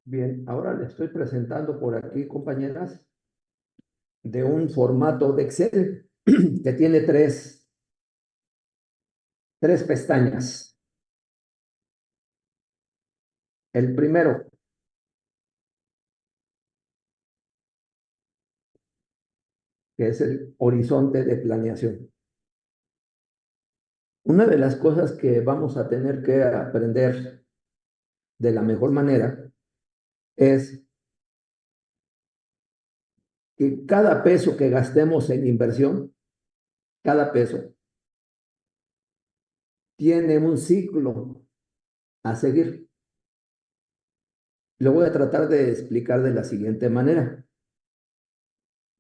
Bien, ahora le estoy presentando por aquí, compañeras, de un formato de Excel que tiene tres pestañas. El primero, que es el horizonte de planeación. Una de las cosas que vamos a tener que aprender de la mejor manera es que cada peso que gastemos en inversión, cada peso, tiene un ciclo a seguir. Lo voy a tratar de explicar de la siguiente manera.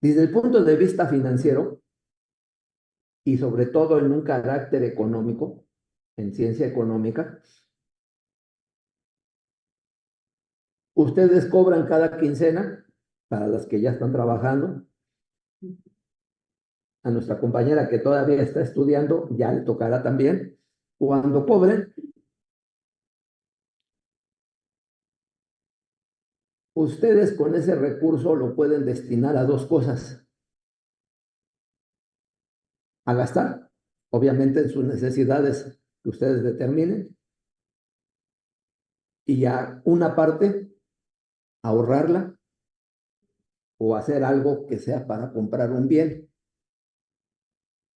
Desde el punto de vista financiero, y sobre todo en un carácter económico, en ciencia económica, ustedes cobran cada quincena, para las que ya están trabajando. A nuestra compañera que todavía está estudiando, ya le tocará también. Cuando cobren, ustedes con ese recurso lo pueden destinar a dos cosas: a gastar, obviamente en sus necesidades que ustedes determinen, y a una parte ahorrarla o hacer algo que sea para comprar un bien,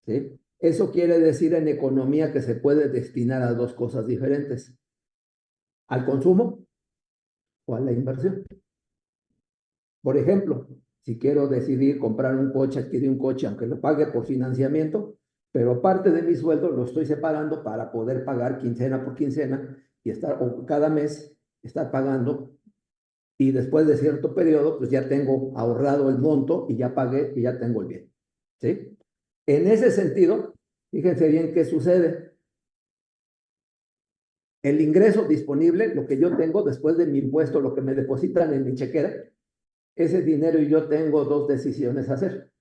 ¿sí? Eso quiere decir en economía que se puede destinar a dos cosas diferentes: al consumo o a la inversión. Por ejemplo, si quiero decidir comprar un coche, adquirir un coche, aunque lo pague por financiamiento, pero parte de mi sueldo lo estoy separando para poder pagar quincena por quincena y estar, o cada mes, estar pagando, y después de cierto periodo, pues ya tengo ahorrado el monto y ya pagué y ya tengo el bien, ¿sí? En ese sentido, fíjense bien qué sucede. El ingreso disponible, lo que yo tengo después de mi impuesto, lo que me depositan en mi chequera, ese dinero, y yo tengo dos decisiones a hacer: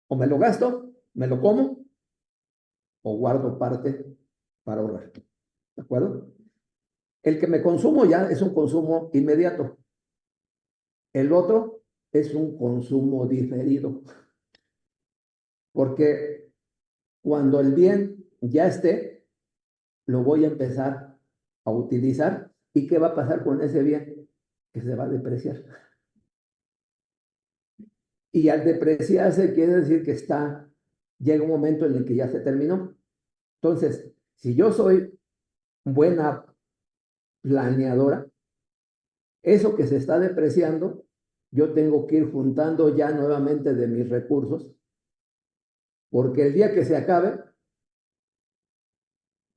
o me lo gasto, me lo como, o guardo parte para ahorrar. ¿De acuerdo? El que me consumo ya es un consumo inmediato. El otro es un consumo diferido, porque cuando el bien ya esté, lo voy a empezar a utilizar. ¿Y qué va a pasar con ese bien? Que se va a depreciar. Y al depreciarse quiere decir que llega un momento en el que ya se terminó. Entonces, si yo soy buena planeadora, eso que se está depreciando, yo tengo que ir juntando ya nuevamente de mis recursos, porque el día que se acabe,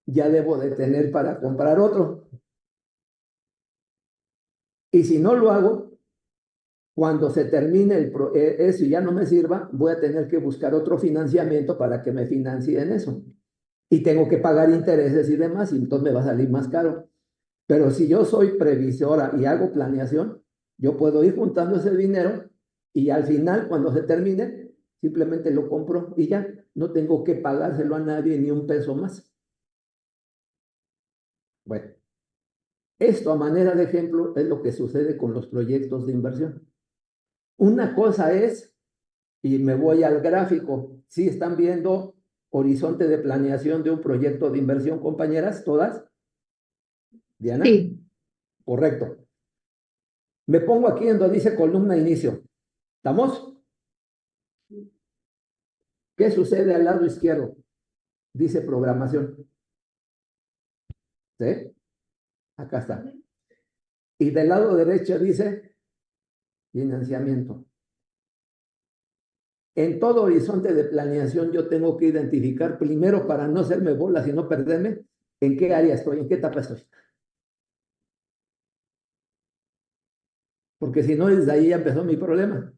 ya debo de tener para comprar otro. Y si no lo hago, cuando se termine eso y ya no me sirva, voy a tener que buscar otro financiamiento para que me financien eso. Y tengo que pagar intereses y demás, y entonces me va a salir más caro. Pero si yo soy previsora y hago planeación, yo puedo ir juntando ese dinero y al final, cuando se termine, simplemente lo compro y ya no tengo que pagárselo a nadie ni un peso más. Bueno, esto a manera de ejemplo es lo que sucede con los proyectos de inversión. Una cosa es, y me voy al gráfico, ¿sí están viendo horizonte de planeación de un proyecto de inversión, compañeras, todas? Diana, Sí, correcto. Me pongo aquí en donde dice columna inicio. ¿Estamos? ¿Qué sucede al lado izquierdo? Dice programación. ¿Sí? Acá está. Y del lado derecho dice financiamiento. En todo horizonte de planeación yo tengo que identificar primero, para no hacerme bolas y no perderme, en qué área estoy, en qué etapa estoy. Porque si no, desde ahí ya empezó mi problema.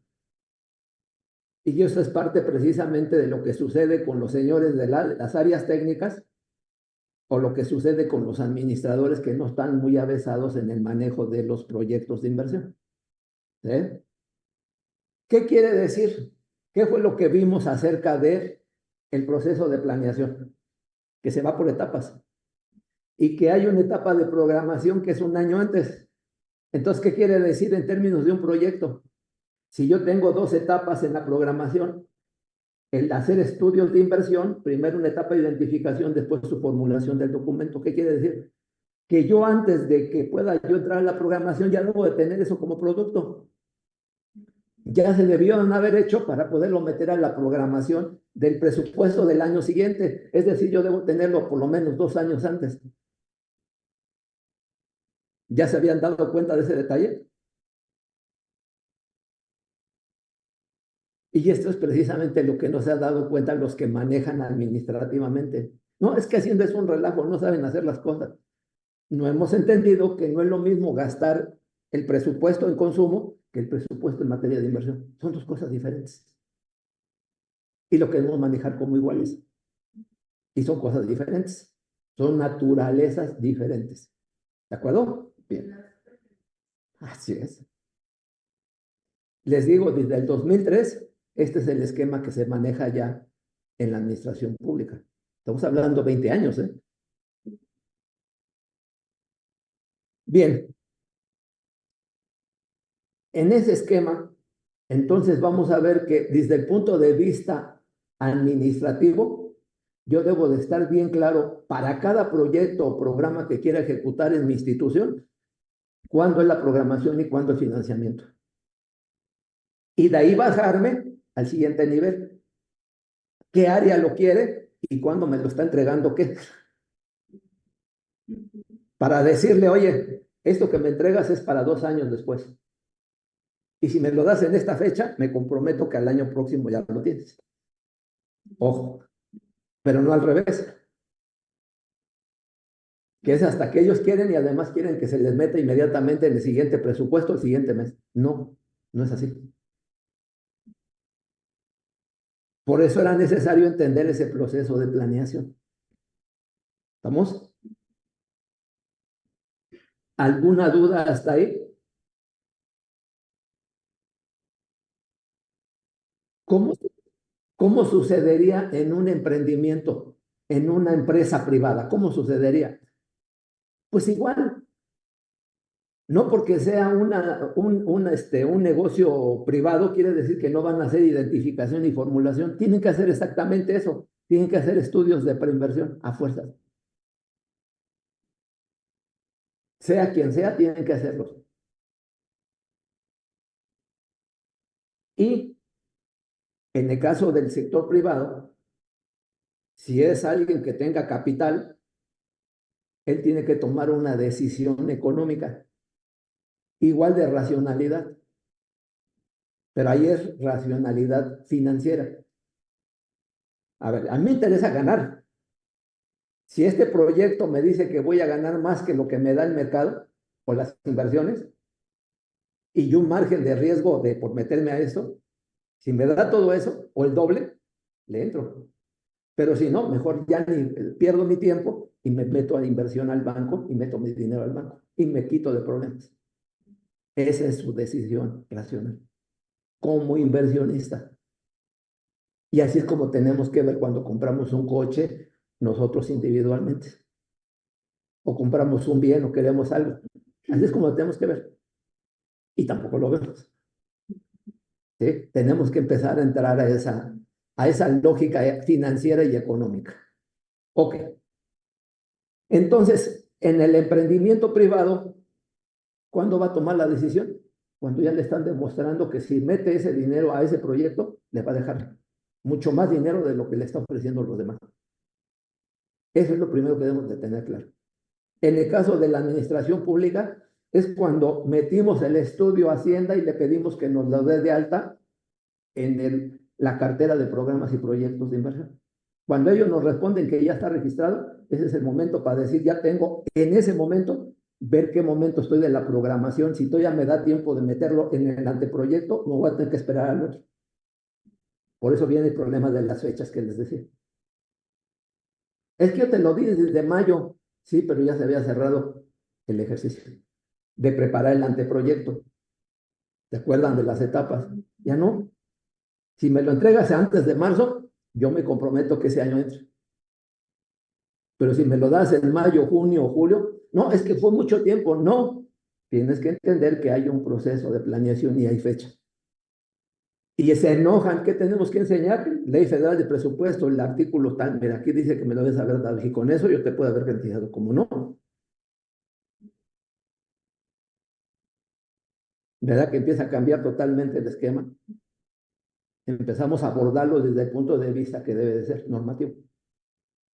Y eso es parte precisamente de lo que sucede con los señores de las áreas técnicas, o lo que sucede con los administradores que no están muy avesados en el manejo de los proyectos de inversión. ¿Sí? ¿Qué quiere decir? ¿Qué fue lo que vimos acerca de el proceso de planeación? Que se va por etapas y que hay una etapa de programación que es un año antes. Entonces, ¿qué quiere decir en términos de un proyecto? Si yo tengo dos etapas en la programación, el hacer estudios de inversión, primero una etapa de identificación, después su formulación del documento. ¿Qué quiere decir? Que yo antes de que pueda yo entrar a la programación ya debo de tener eso como producto. Ya se debieron haber hecho para poderlo meter a la programación del presupuesto del año siguiente. Es decir, yo debo tenerlo por lo menos 2 años antes. ¿Ya se habían dado cuenta de ese detalle? Y esto es precisamente lo que no se han dado cuenta los que manejan administrativamente. No, es que Hacienda es un relajo, no saben hacer las cosas. No hemos entendido que no es lo mismo gastar el presupuesto en consumo que el presupuesto en materia de inversión. Son dos cosas diferentes. Y lo queremos manejar como iguales. Y son cosas diferentes. Son naturalezas diferentes. ¿De acuerdo? Bien. Así es. Les digo, desde el 2003, este es el esquema que se maneja ya en la administración pública. Estamos hablando 20 años, ¿eh? Bien, en ese esquema, entonces vamos a ver que desde el punto de vista administrativo, yo debo de estar bien claro para cada proyecto o programa que quiera ejecutar en mi institución, cuándo es la programación y cuándo el financiamiento. Y de ahí bajarme al siguiente nivel. ¿Qué área lo quiere y cuándo me lo está entregando qué? Para decirle, oye, esto que me entregas es para 2 años después. Y si me lo das en esta fecha, me comprometo que al año próximo ya lo tienes. Ojo, pero no al revés, que es hasta que ellos quieren y además quieren que se les meta inmediatamente en el siguiente presupuesto el siguiente mes. No, no es así. Por eso era necesario entender ese proceso de planeación. ¿Estamos? ¿Alguna duda hasta ahí? ¿Cómo, cómo sucedería en un emprendimiento, en una empresa privada? ¿Cómo sucedería? Pues igual, no porque sea un negocio privado, quiere decir que no van a hacer identificación y formulación. Tienen que hacer exactamente eso. Tienen que hacer estudios de preinversión a fuerzas. Sea quien sea, tienen que hacerlos. Y en el caso del sector privado, si es alguien que tenga capital, él tiene que tomar una decisión económica, igual de racionalidad, pero ahí es racionalidad financiera. A ver, a mí me interesa ganar. Si este proyecto me dice que voy a ganar más que lo que me da el mercado o las inversiones y un margen de riesgo de por meterme a eso, si me da todo eso o el doble, le entro. Pero si no, mejor ya ni pierdo mi tiempo y me meto a inversión al banco y meto mi dinero al banco y me quito de problemas. Esa es su decisión racional como inversionista. Y así es como tenemos que ver cuando compramos un coche nosotros individualmente o compramos un bien o queremos algo. Así es como tenemos que ver. Y tampoco lo vemos. ¿Sí? Tenemos que empezar a entrar a esa lógica financiera y económica. Ok. Entonces, en el emprendimiento privado, ¿cuándo va a tomar la decisión? Cuando ya le están demostrando que si mete ese dinero a ese proyecto, le va a dejar mucho más dinero de lo que le está ofreciendo los demás. Eso es lo primero que debemos de tener claro. En el caso de la administración pública, es cuando metimos el estudio Hacienda y le pedimos que nos lo dé de alta en la cartera de programas y proyectos de inversión. Cuando ellos nos responden que ya está registrado, ese es el momento para decir, ya tengo en ese momento, ver qué momento estoy de la programación. Si todavía me da tiempo de meterlo en el anteproyecto, no voy a tener que esperar al otro. Por eso viene el problema de las fechas que les decía. Es que yo te lo di desde mayo, sí, pero ya se había cerrado el ejercicio de preparar el anteproyecto. ¿Se acuerdan de las etapas? Ya no. Si me lo entregas antes de marzo, yo me comprometo que ese año entre. Pero si me lo das en mayo, junio o julio, no, es que fue mucho tiempo. No, tienes que entender que hay un proceso de planeación y hay fecha. Y se enojan, ¿qué tenemos que enseñar? Ley Federal de Presupuesto, el artículo tal, mira, aquí dice que me lo debes haber dado, y con eso yo te puedo haber garantizado, como no. ¿Verdad que empieza a cambiar totalmente el esquema? Empezamos a abordarlo desde el punto de vista que debe de ser normativo.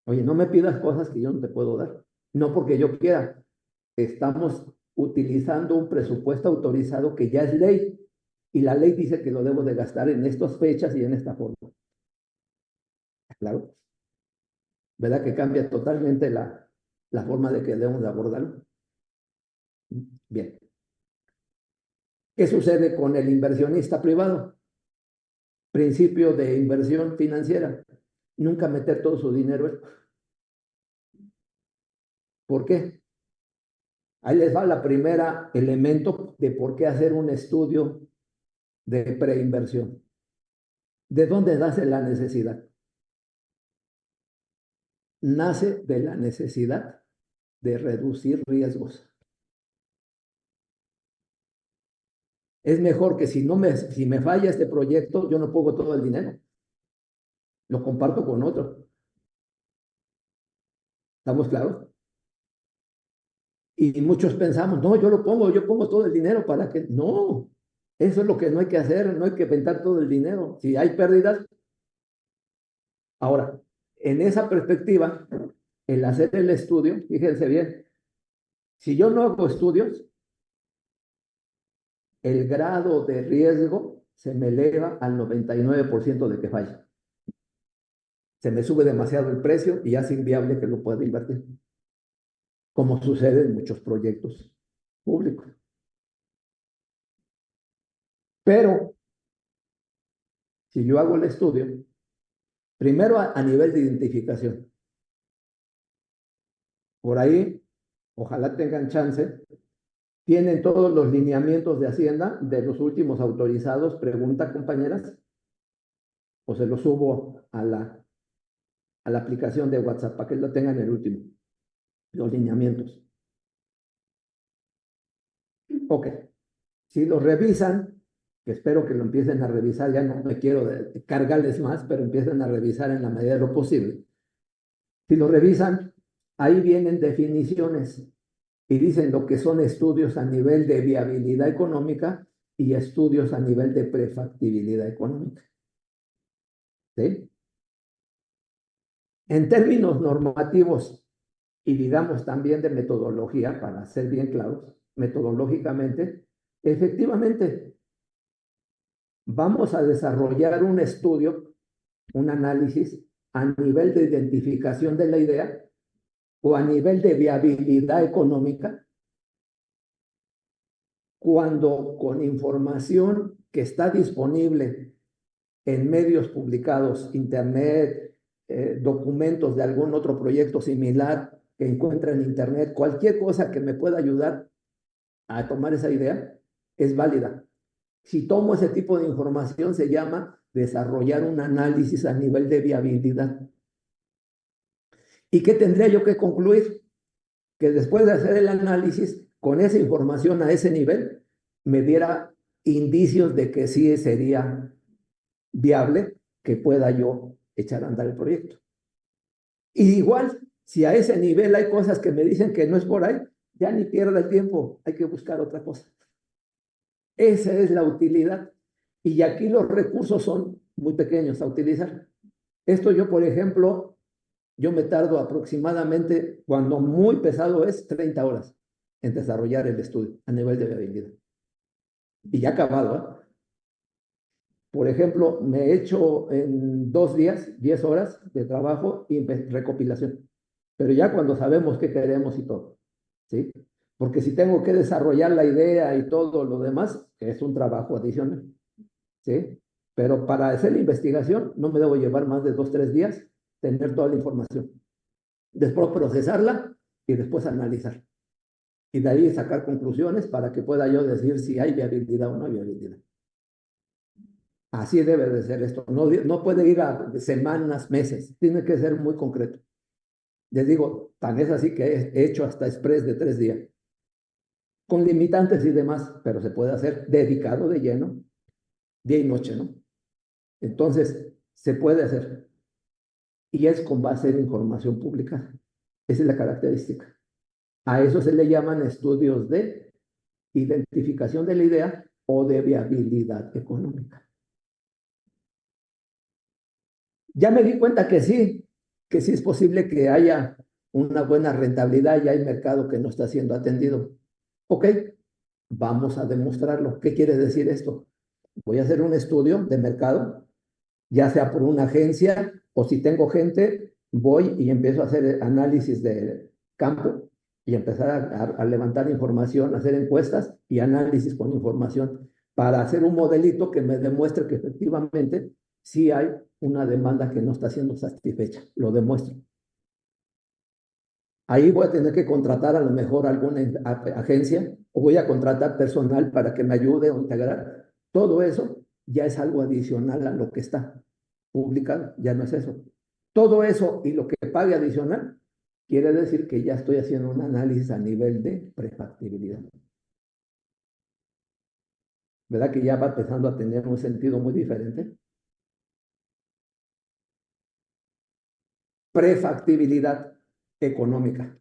Oye, no me pidas cosas que yo no te puedo dar. No porque yo quiera. Estamos utilizando un presupuesto autorizado que ya es ley. Y la ley dice que lo debo de gastar en estas fechas y en esta forma. Claro, ¿verdad que cambia totalmente la forma de que debemos de abordarlo? Bien. ¿Qué sucede con el inversionista privado? Principio de inversión financiera. Nunca meter todo su dinero. ¿Por qué? Ahí les va la primera elemento de por qué hacer un estudio de preinversión. ¿De dónde nace la necesidad? Nace de la necesidad de reducir riesgos. Es mejor que si me falla este proyecto, yo no pongo todo el dinero. Lo comparto con otro. ¿Estamos claros? Y muchos pensamos, no, yo pongo todo el dinero para que... No, eso es lo que no hay que hacer, no hay que inventar todo el dinero. Si hay pérdidas, ahora, en esa perspectiva, el hacer el estudio, fíjense bien, si yo no hago estudios, el grado de riesgo se me eleva al 99% de que falle. Se me sube demasiado el precio y hace inviable que lo pueda invertir, como sucede en muchos proyectos públicos. Pero si yo hago el estudio, primero a nivel de identificación, por ahí, ojalá tengan chance, tienen todos los lineamientos de Hacienda de los últimos autorizados, pregunta compañeras, o se los subo a la aplicación de WhatsApp para que lo tengan el último, los lineamientos. Ok, si los revisan, que espero que lo empiecen a revisar, ya no me quiero cargarles más, pero empiecen a revisar en la medida de lo posible. Si lo revisan, ahí vienen definiciones y dicen lo que son estudios a nivel de viabilidad económica y estudios a nivel de prefactibilidad económica. ¿Sí? En términos normativos y digamos también de metodología, para ser bien claros, metodológicamente, efectivamente, vamos a desarrollar un estudio, un análisis a nivel de identificación de la idea o a nivel de viabilidad económica, cuando con información que está disponible en medios publicados, internet, documentos de algún otro proyecto similar que encuentre en internet, cualquier cosa que me pueda ayudar a tomar esa idea, es válida. Si tomo ese tipo de información, se llama desarrollar un análisis a nivel de viabilidad. ¿Y qué tendría yo que concluir? Que después de hacer el análisis, con esa información a ese nivel, me diera indicios de que sí sería viable que pueda yo echar a andar el proyecto. Y igual, si a ese nivel hay cosas que me dicen que no es por ahí, ya ni pierda el tiempo, hay que buscar otra cosa. Esa es la utilidad. Y aquí los recursos son muy pequeños a utilizar. Esto yo, por ejemplo, yo me tardo aproximadamente, cuando muy pesado es, 30 horas en desarrollar el estudio a nivel de viabilidad. Y ya acabado, ¿eh? Por ejemplo, me he hecho en 2 días, 10 horas de trabajo y recopilación. Pero ya cuando sabemos qué queremos y todo, ¿sí? Porque si tengo que desarrollar la idea y todo lo demás, es un trabajo adicional, ¿sí? Pero para hacer la investigación no me debo llevar más de 2, 3 días, tener toda la información. Después procesarla y después analizar. Y de ahí sacar conclusiones para que pueda yo decir si hay viabilidad o no hay viabilidad. Así debe de ser esto. No, no puede ir a semanas, meses. Tiene que ser muy concreto. Les digo, tan es así que he hecho hasta express de 3 días. con limitantes y demás, pero se puede hacer dedicado de lleno, día y noche, ¿no? Entonces, se puede hacer. Y es con base en información pública. Esa es la característica. A eso se le llaman estudios de identificación de la idea o de viabilidad económica. Ya me di cuenta que sí es posible que haya una buena rentabilidad y hay mercado que no está siendo atendido. Ok, vamos a demostrarlo. ¿Qué quiere decir esto? Voy a hacer un estudio de mercado, ya sea por una agencia o si tengo gente, voy y empiezo a hacer análisis de campo y empezar a levantar información, hacer encuestas y análisis con información para hacer un modelito que me demuestre que efectivamente sí hay una demanda que no está siendo satisfecha. Lo demuestro. Ahí voy a tener que contratar a lo mejor alguna agencia o voy a contratar personal para que me ayude a integrar. Todo eso ya es algo adicional a lo que está publicado, ya no es eso. Todo eso y lo que pague adicional quiere decir que ya estoy haciendo un análisis a nivel de prefactibilidad. ¿Verdad que ya va empezando a tener un sentido muy diferente? Prefactibilidad económica.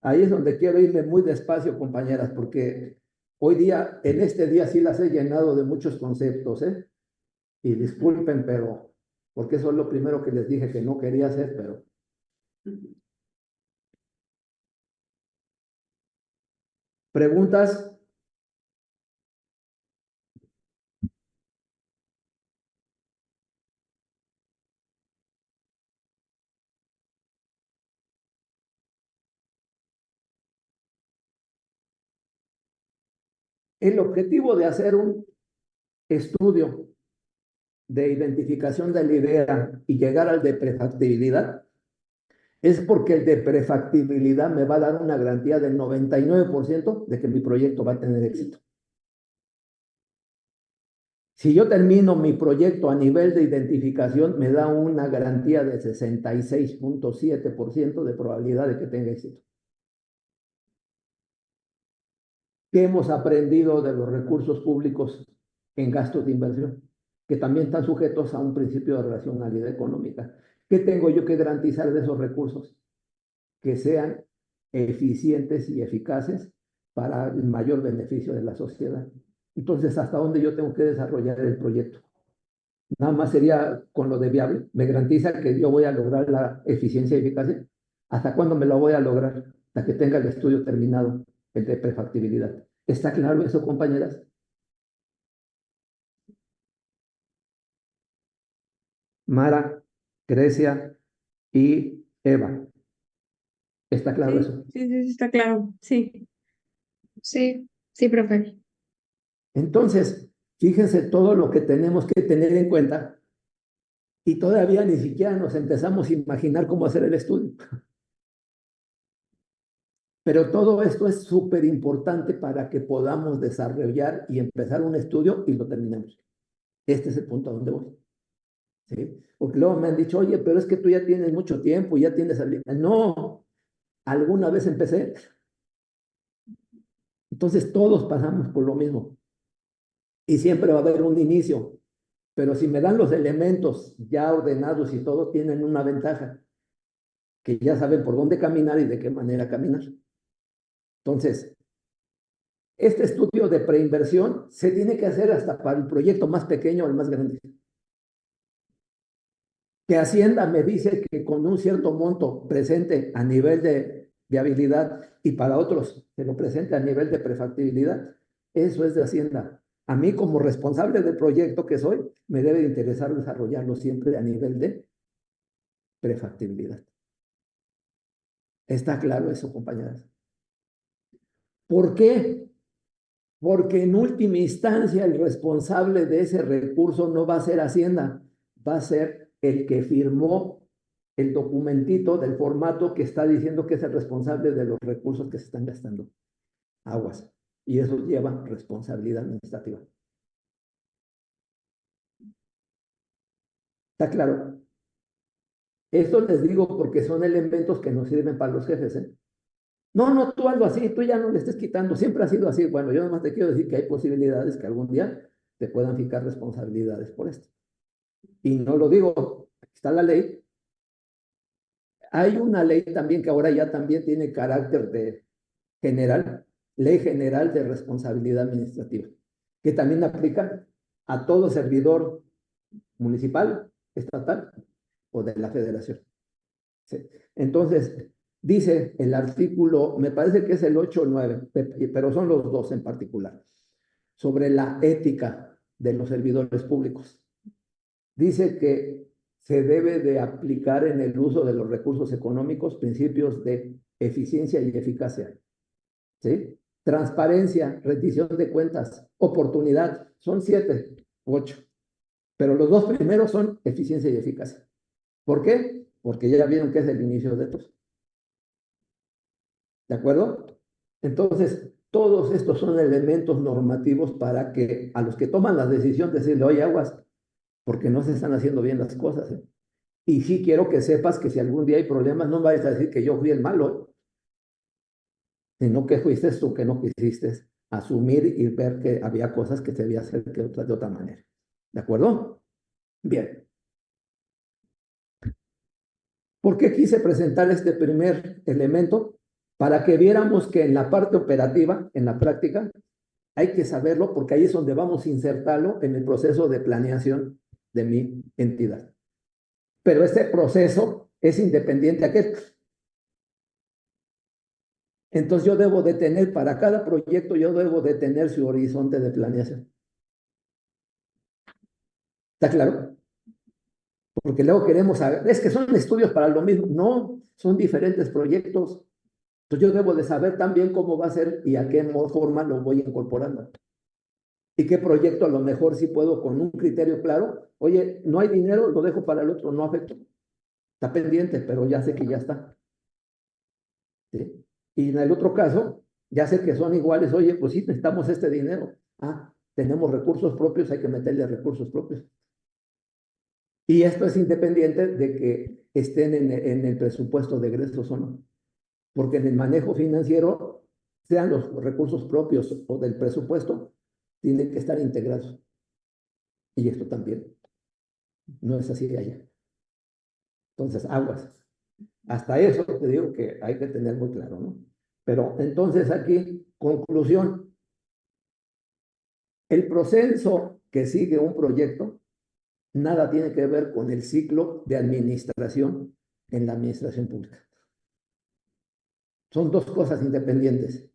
Ahí es donde quiero irme muy despacio, compañeras, porque hoy día, en este día sí las he llenado de muchos conceptos, ¿eh? Y disculpen, pero, porque eso es lo primero que les dije que no quería hacer, pero. ¿Preguntas? El objetivo de hacer un estudio de identificación de la idea y llegar al de prefactibilidad es porque el de prefactibilidad me va a dar una garantía del 99% de que mi proyecto va a tener éxito. Si yo termino mi proyecto a nivel de identificación, me da una garantía de 66.7% de probabilidad de que tenga éxito. ¿Qué hemos aprendido de los recursos públicos en gastos de inversión? Que también están sujetos a un principio de racionalidad económica. ¿Qué tengo yo que garantizar de esos recursos? Que sean eficientes y eficaces para el mayor beneficio de la sociedad. Entonces, ¿hasta dónde yo tengo que desarrollar el proyecto? Nada más sería con lo de viable. ¿Me garantiza que yo voy a lograr la eficiencia y eficacia? ¿Hasta cuándo me lo voy a lograr? Hasta que tenga el estudio terminado, el de prefactibilidad. ¿Está claro eso, compañeras? Mara, Grecia y Eva. ¿Está claro Sí, eso? sí, sí, sí, está claro. Sí. Sí, sí, profe. Entonces, fíjense todo lo que tenemos que tener en cuenta y todavía ni siquiera nos empezamos a imaginar cómo hacer el estudio. Pero todo esto es súper importante para que podamos desarrollar y empezar un estudio y lo terminemos. Este es el punto a donde voy. ¿Sí? Porque luego me han dicho, oye, pero es que tú ya tienes mucho tiempo, ya tienes. No, alguna vez empecé. Entonces todos pasamos por lo mismo. Y siempre va a haber un inicio. Pero si me dan los elementos ya ordenados y todo, tienen una ventaja, que ya saben por dónde caminar y de qué manera caminar. Entonces, este estudio de preinversión se tiene que hacer hasta para el proyecto más pequeño o el más grande. Que Hacienda me dice que con un cierto monto presente a nivel de viabilidad y para otros se lo presente a nivel de prefactibilidad, eso es de Hacienda. A mí como responsable del proyecto que soy, me debe interesar desarrollarlo siempre a nivel de prefactibilidad. ¿Está claro eso, compañeras? ¿Por qué? Porque en última instancia el responsable de ese recurso no va a ser Hacienda, va a ser el que firmó el documentito del formato que está diciendo que es el responsable de los recursos que se están gastando. Aguas. Y eso lleva responsabilidad administrativa. ¿Está claro? Esto les digo porque son elementos que nos sirven para los jefes, ¿eh? No, no, tú hazlo así, tú ya no le estés quitando, siempre ha sido así. Bueno, yo nomás te quiero decir que hay posibilidades que algún día te puedan fijar responsabilidades por esto. Y no lo digo, aquí está la ley. Hay una ley también que ahora ya también tiene carácter de general, Ley General de Responsabilidad Administrativa, que también aplica a todo servidor municipal, estatal o de la federación. Sí. Entonces, dice el artículo, me parece que es el 8 o 9, pero son los dos en particular, sobre la ética de los servidores públicos. Dice que se debe de aplicar en el uso de los recursos económicos principios de eficiencia y eficacia. ¿Sí? Transparencia, rendición de cuentas, oportunidad, son 7, 8. Pero los dos primeros son eficiencia y eficacia. ¿Por qué? Porque ya vieron que es el inicio de estos. ¿De acuerdo? Entonces, todos estos son elementos normativos para que a los que toman la decisión decirle, oye, aguas, porque no se están haciendo bien las cosas. ¿Eh? Y sí quiero que sepas que si algún día hay problemas, no vayas a decir que yo fui el malo, ¿eh? Sino que fuiste tú que no quisiste asumir y ver que había cosas que se debía hacer de otra manera. ¿De acuerdo? Bien. ¿Por qué quise presentar este primer elemento? Para que viéramos que en la parte operativa, en la práctica, hay que saberlo porque ahí es donde vamos a insertarlo en el proceso de planeación de mi entidad. Pero este proceso es independiente a aquel. Entonces yo debo de tener, para cada proyecto, yo debo de tener su horizonte de planeación. ¿Está claro? Porque luego queremos saber, es que son estudios para lo mismo. No, son diferentes proyectos. Entonces yo debo de saber también cómo va a ser y a qué forma lo voy incorporando. Y qué proyecto a lo mejor sí puedo con un criterio claro. Oye, no hay dinero, lo dejo para el otro, no afecto. Está pendiente, pero ya sé que ya está. ¿Sí? Y en el otro caso, ya sé que son iguales. Oye, pues sí, necesitamos este dinero. Ah, tenemos recursos propios, hay que meterle recursos propios. Y esto es independiente de que estén en el presupuesto de egresos o no. Porque en el manejo financiero, sean los recursos propios o del presupuesto, tienen que estar integrados. Y esto también no es así de allá. Entonces, aguas. Hasta eso te digo que hay que tener muy claro, ¿no? Pero entonces aquí, conclusión, el proceso que sigue un proyecto nada tiene que ver con el ciclo de administración en la administración pública. Son dos cosas independientes.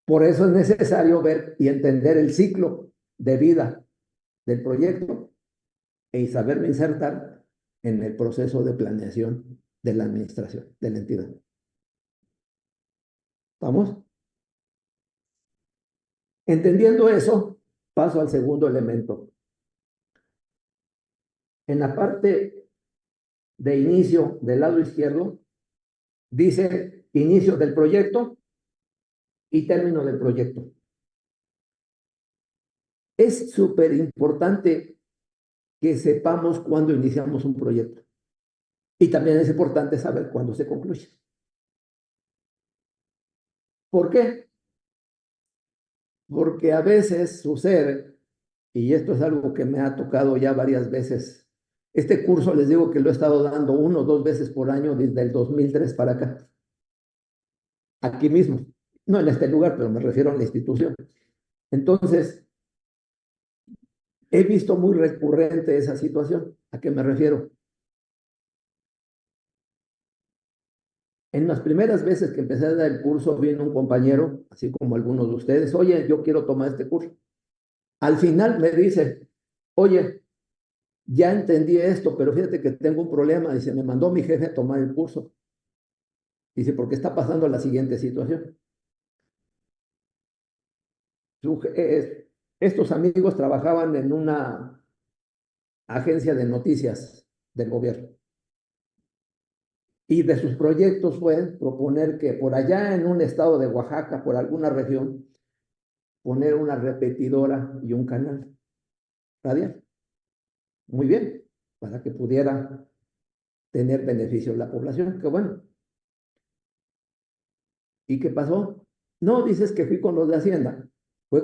Por eso es necesario ver y entender el ciclo de vida del proyecto y saberlo insertar en el proceso de planeación de la administración, de la entidad. ¿Vamos? Entendiendo eso, paso al segundo elemento. En la parte de inicio del lado izquierdo, dice inicio del proyecto y término del proyecto. Es súper importante que sepamos cuándo iniciamos un proyecto. Y también es importante saber cuándo se concluye. ¿Por qué? Porque a veces sucede, y esto es algo que me ha tocado ya varias veces. Este curso les digo que lo he estado dando 1 o 2 veces por año desde el 2003 para acá. Aquí mismo. No en este lugar, pero me refiero a la institución. Entonces, he visto muy recurrente esa situación. ¿A qué me refiero? En las primeras veces que empecé a dar el curso, vino un compañero, así como algunos de ustedes, oye, yo quiero tomar este curso. Al final me dice, oye, ya entendí esto, pero fíjate que tengo un problema. Dice, me mandó mi jefe a tomar el curso. Dice, porque está pasando la siguiente situación. Estos amigos trabajaban en una agencia de noticias del gobierno. Y de sus proyectos fue proponer que por allá en un estado de Oaxaca, por alguna región, poner una repetidora y un canal radial. Muy bien, para que pudiera tener beneficio la población. Qué bueno. ¿Y qué pasó? No, dices que fui con los de Hacienda. Fue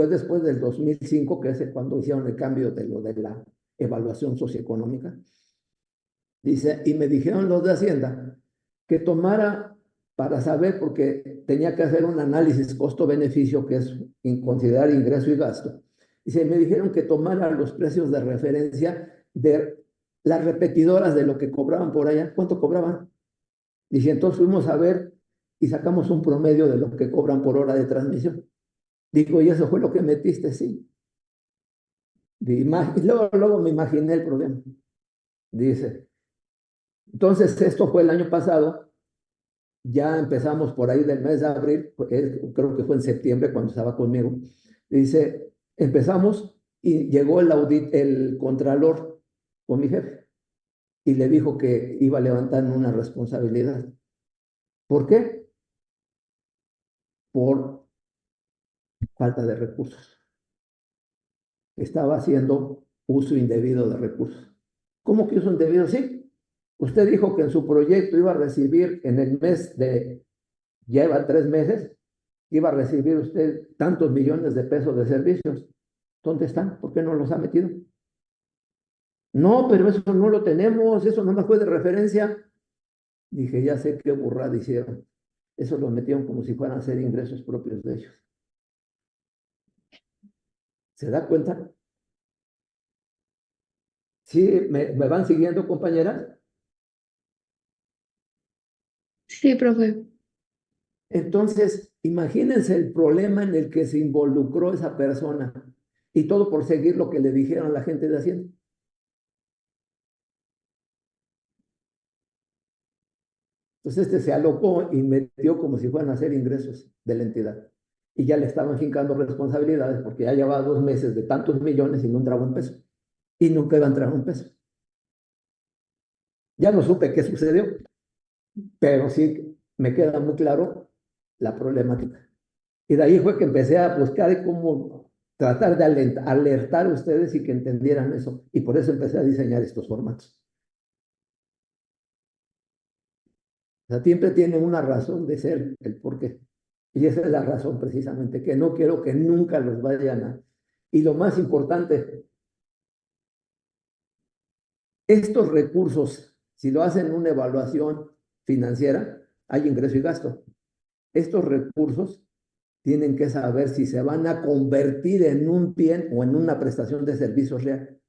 después del 2005, que es cuando hicieron el cambio de lo de la evaluación socioeconómica. Dice, y me dijeron los de Hacienda que tomara para saber, porque tenía que hacer un análisis costo-beneficio, que es considerar ingreso y gasto. Dice, me dijeron que tomara los precios de referencia de las repetidoras de lo que cobraban por allá. ¿Cuánto cobraban? Dice, entonces fuimos a ver y sacamos un promedio de lo que cobran por hora de transmisión. Digo, ¿y eso fue lo que metiste? Sí. Y luego me imaginé el problema. Dice, entonces esto fue el año pasado, ya empezamos por ahí del mes de abril, creo que fue en septiembre cuando estaba conmigo. Dice, empezamos y llegó el contralor con mi jefe y le dijo que iba a levantar una responsabilidad. ¿Por qué? Por falta de recursos. Estaba haciendo uso indebido de recursos. ¿Cómo que uso indebido? Sí. Usted dijo que en su proyecto iba a recibir en el mes de, ya lleva 3 meses, iba a recibir usted tantos millones de pesos de servicios. ¿Dónde están? ¿Por qué no los ha metido? No, pero eso no lo tenemos, eso no me fue de referencia. Dije, ya sé qué burrada hicieron. Eso lo metieron como si fueran a ser ingresos propios de ellos. ¿Se da cuenta? ¿Sí? ¿Me van siguiendo, compañeras? Sí, profe. Entonces, imagínense el problema en el que se involucró esa persona y todo por seguir lo que le dijeron a la gente de Hacienda. Entonces, se alocó y metió como si fueran a hacer ingresos de la entidad. Y ya le estaban jincando responsabilidades porque ya llevaba 2 meses de tantos millones y no entraba un peso. Y nunca iba a entrar un peso. Ya no supe qué sucedió, pero sí me queda muy claro la problemática. Y de ahí fue que empecé a buscar cómo tratar de alertar a ustedes y que entendieran eso. Y por eso empecé a diseñar estos formatos. O sea, siempre tienen una razón de ser el por qué. Y esa es la razón precisamente, que no quiero que nunca los vayan a... Y lo más importante, estos recursos, si lo hacen una evaluación financiera, hay ingreso y gasto. Estos recursos tienen que saber si se van a convertir en un bien o en una prestación de servicios real.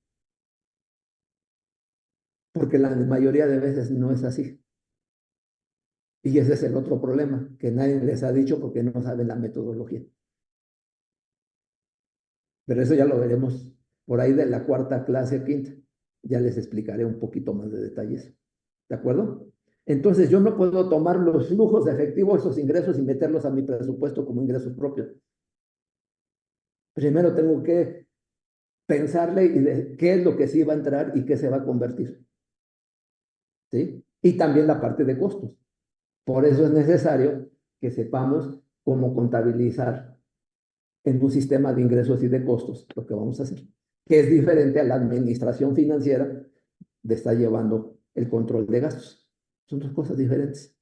Porque la mayoría de veces no es así. Y ese es el otro problema, que nadie les ha dicho porque no saben la metodología. Pero eso ya lo veremos por ahí de la cuarta clase, quinta. Ya les explicaré un poquito más de detalles. ¿De acuerdo? Entonces yo no puedo tomar los flujos de efectivo, esos ingresos, y meterlos a mi presupuesto como ingresos propios. Primero tengo que pensarle y de qué es lo que sí va a entrar y qué se va a convertir. ¿Sí? Y también la parte de costos. Por eso es necesario que sepamos cómo contabilizar en un sistema de ingresos y de costos lo que vamos a hacer, que es diferente a la administración financiera de estar llevando el control de gastos. Son dos cosas diferentes.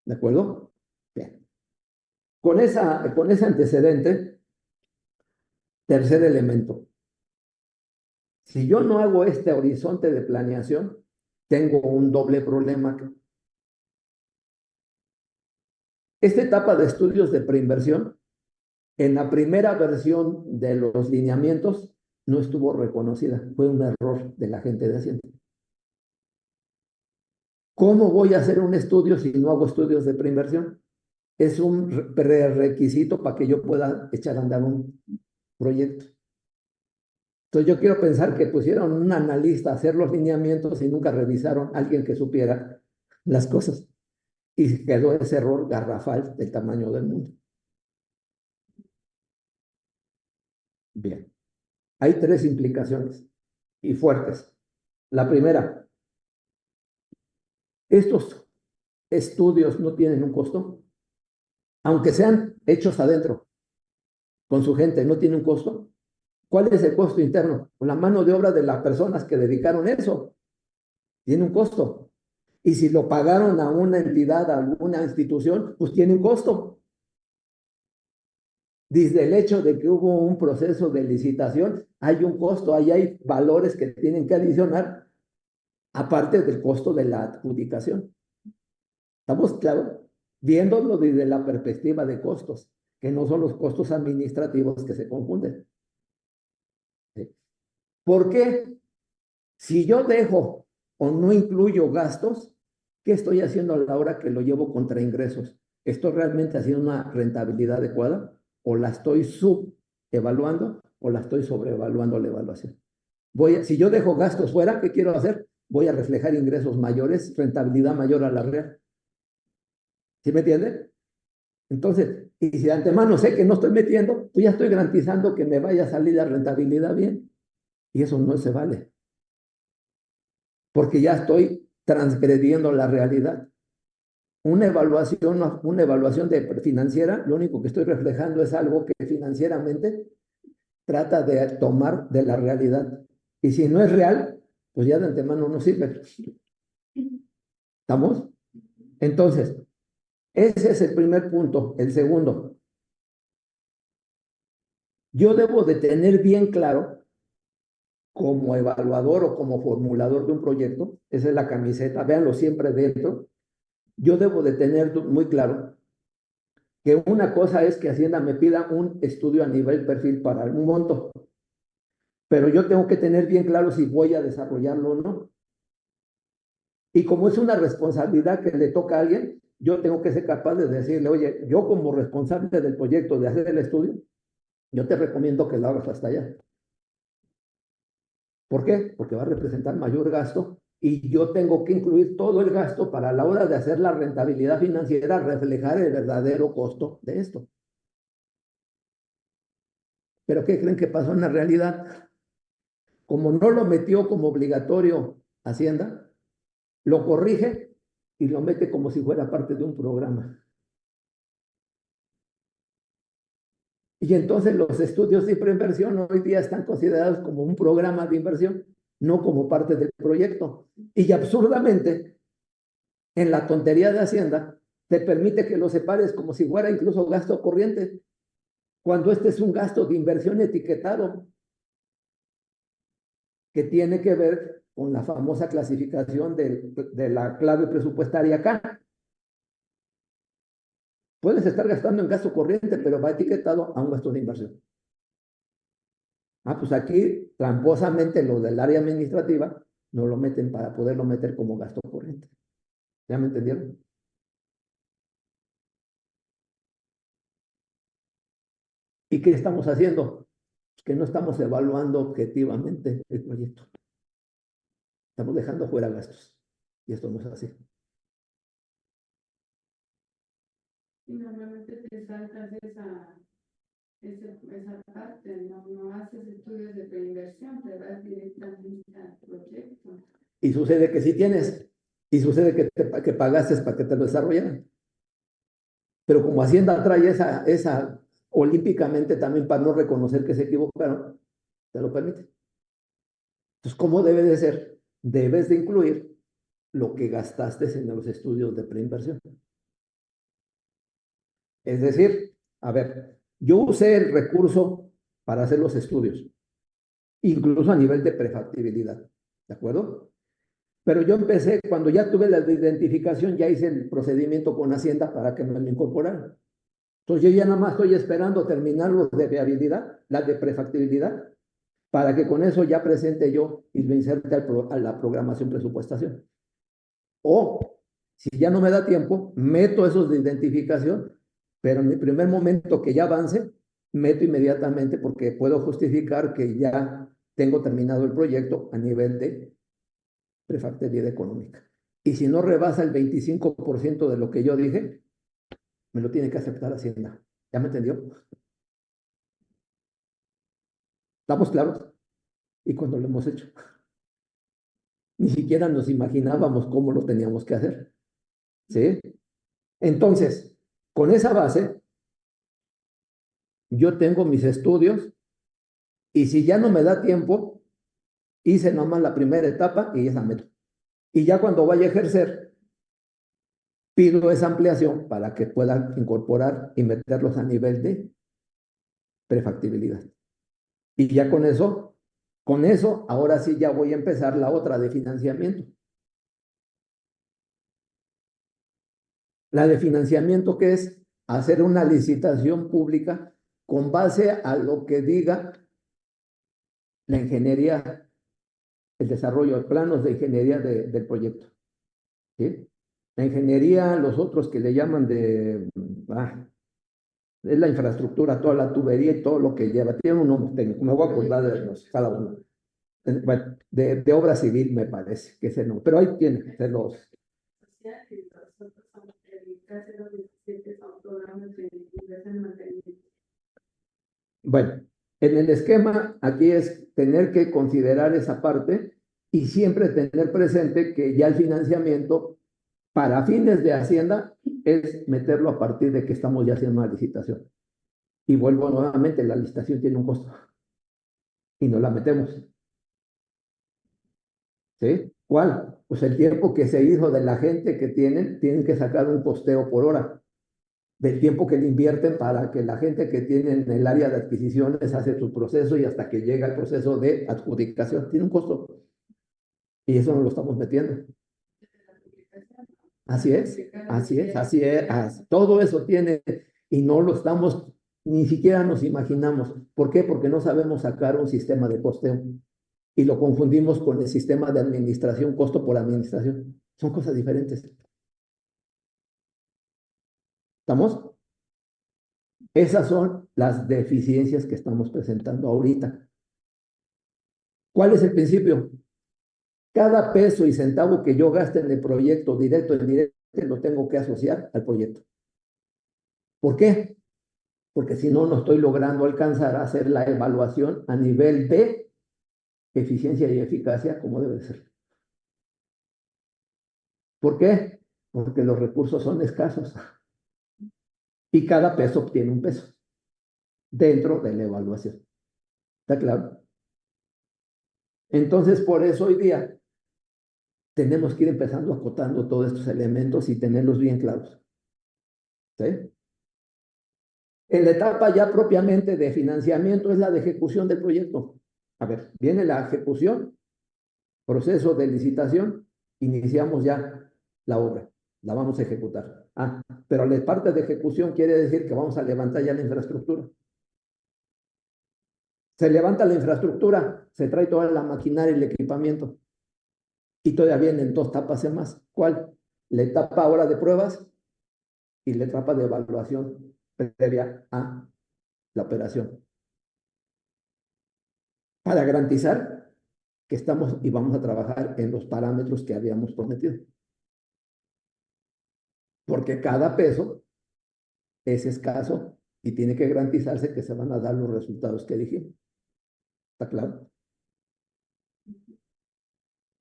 ¿De acuerdo? Bien. Con ese antecedente, tercer elemento. Si yo no hago este horizonte de planeación, tengo un doble problema. Esta etapa de estudios de preinversión, en la primera versión de los lineamientos, no estuvo reconocida. Fue un error de la gente de Hacienda. ¿Cómo voy a hacer un estudio si no hago estudios de preinversión? Es un prerequisito para que yo pueda echar a andar un proyecto. Entonces yo quiero pensar que pusieron un analista a hacer los lineamientos y nunca revisaron a alguien que supiera las cosas. Y quedó ese error garrafal del tamaño del mundo. Bien. Hay 3 implicaciones y fuertes. La primera, estos estudios no tienen un costo, aunque sean hechos adentro, con su gente, no tienen un costo. ¿Cuál es el costo interno? Con la mano de obra de las personas que dedicaron eso. tiene un costo. Y si lo pagaron a una entidad, a alguna institución, pues tiene un costo. Desde el hecho de que hubo un proceso de licitación, hay un costo, ahí hay valores que tienen que adicionar, aparte del costo de la adjudicación. ¿Estamos claros? Viéndolo desde la perspectiva de costos, que no son los costos administrativos que se confunden. ¿Sí? ¿Por qué? Si yo dejo o no incluyo gastos, ¿qué estoy haciendo a la hora que lo llevo contra ingresos? ¿Estoy realmente haciendo una rentabilidad adecuada? ¿O la estoy subevaluando o la estoy sobrevaluando la evaluación? Si yo dejo gastos fuera, ¿qué quiero hacer? Voy a reflejar ingresos mayores, rentabilidad mayor a la real. ¿Sí me entiende? Entonces, y si de antemano sé que no estoy metiendo, pues ya estoy garantizando que me vaya a salir la rentabilidad bien. Y eso no se vale, porque ya estoy transgrediendo la realidad. Una evaluación financiera, lo único que estoy reflejando es algo que financieramente trata de tomar de la realidad. Y si no es real, pues ya de antemano no sirve. ¿Estamos? Entonces, ese es el primer punto. El segundo, yo debo de tener bien claro como evaluador o como formulador de un proyecto, esa es la camiseta, véanlo siempre dentro, yo debo de tener muy claro que una cosa es que Hacienda me pida un estudio a nivel perfil para un monto, pero yo tengo que tener bien claro si voy a desarrollarlo o no. Y como es una responsabilidad que le toca a alguien, yo tengo que ser capaz de decirle, oye, yo como responsable del proyecto de hacer el estudio, yo te recomiendo que lo hagas hasta allá. ¿Por qué? Porque va a representar mayor gasto y yo tengo que incluir todo el gasto para a la hora de hacer la rentabilidad financiera reflejar el verdadero costo de esto. ¿Pero qué creen que pasó en la realidad? Como no lo metió como obligatorio Hacienda, lo corrige y lo mete como si fuera parte de un programa. Y entonces los estudios de preinversión hoy día están considerados como un programa de inversión, no como parte del proyecto. Y absurdamente, en la tontería de Hacienda, te permite que lo separes como si fuera incluso gasto corriente, cuando este es un gasto de inversión etiquetado que tiene que ver con la famosa clasificación de la clave presupuestaria acá. Puedes estar gastando en gasto corriente, pero va etiquetado a un gasto de inversión. Ah, pues aquí, tramposamente, lo del área administrativa no lo meten para poderlo meter como gasto corriente. ¿Ya me entendieron? ¿Y qué estamos haciendo? Pues que no estamos evaluando objetivamente el proyecto. Estamos dejando fuera gastos. Y esto no es así. Y normalmente te saltas esa parte, no haces estudios de preinversión, te vas directamente al proyecto. Y sucede que sí tienes. Y sucede que pagaste para que te lo desarrollaran. Pero como Hacienda trae esa olímpicamente también para no reconocer que se equivocaron, te lo permite. Entonces, ¿cómo debe de ser? Debes de incluir lo que gastaste en los estudios de preinversión. Es decir, a ver, yo usé el recurso para hacer los estudios, incluso a nivel de prefactibilidad, ¿de acuerdo? Pero yo empecé, cuando ya tuve la identificación, ya hice el procedimiento con Hacienda para que me lo incorporaran. Entonces yo ya nada más estoy esperando terminar los de viabilidad, las de prefactibilidad, para que con eso ya presente yo y lo inserte a la programación presupuestación. O, si ya no me da tiempo, meto esos de identificación, pero en el primer momento que ya avance, meto inmediatamente porque puedo justificar que ya tengo terminado el proyecto a nivel de prefactibilidad económica. Y si no rebasa el 25% de lo que yo dije, me lo tiene que aceptar Hacienda. ¿Ya me entendió? ¿Estamos claros? Y cuando lo hemos hecho, ni siquiera nos imaginábamos cómo lo teníamos que hacer. ¿Sí? Entonces, con esa base, yo tengo mis estudios y si ya no me da tiempo, hice nomás la primera etapa y esa meto. Y ya cuando vaya a ejercer, pido esa ampliación para que puedan incorporar y meterlos a nivel de prefactibilidad. Y ya con eso, ahora sí ya voy a empezar la otra de financiamiento. La de financiamiento, que es hacer una licitación pública con base a lo que diga la ingeniería, el desarrollo de planos de ingeniería del proyecto. ¿Sí? La ingeniería, los otros que le llaman es la infraestructura, toda la tubería y todo lo que lleva. Tiene un nombre técnico, me voy a acordar cada uno. Bueno, de obra civil me parece que ese no, pero ahí tiene, se los. Bueno, en el esquema aquí es tener que considerar esa parte y siempre tener presente que ya el financiamiento para fines de Hacienda es meterlo a partir de que estamos ya haciendo una licitación. Y vuelvo nuevamente, la licitación tiene un costo y no la metemos. ¿Sí? ¿Cuál? Pues el tiempo que se hizo de la gente que tienen que sacar un posteo por hora, del tiempo que le invierten para que la gente que tiene en el área de adquisiciones hace su proceso y hasta que llega el proceso de adjudicación. Tiene un costo y eso no lo estamos metiendo. Así es, así es, así es. Todo eso tiene y no lo estamos, ni siquiera nos imaginamos. ¿Por qué? Porque no sabemos sacar un sistema de posteo y lo confundimos con el sistema de administración, costo por administración. Son cosas diferentes. ¿Estamos? Esas son las deficiencias que estamos presentando ahorita. ¿Cuál es el principio? Cada peso y centavo que yo gaste en el proyecto, directo o indirecto, lo tengo que asociar al proyecto. ¿Por qué? Porque si no, no estoy logrando alcanzar a hacer la evaluación a nivel de eficiencia y eficacia como debe ser. ¿Por qué? Porque los recursos son escasos y cada peso obtiene un peso dentro de la evaluación. ¿Está claro? Entonces, por eso hoy día tenemos que ir empezando acotando todos estos elementos y tenerlos bien claros. ¿Sí? En la etapa ya propiamente de financiamiento es la de ejecución del proyecto. A ver, viene la ejecución, proceso de licitación, iniciamos ya la obra, la vamos a ejecutar. Pero la parte de ejecución quiere decir que vamos a levantar ya la infraestructura. Se levanta la infraestructura, se trae toda la maquinaria y el equipamiento. Y todavía vienen dos etapas más. ¿Cuál? La etapa ahora de pruebas y la etapa de evaluación previa a la operación. Para garantizar que estamos y vamos a trabajar en los parámetros que habíamos prometido. Porque cada peso es escaso y tiene que garantizarse que se van a dar los resultados que dijimos. ¿Está claro?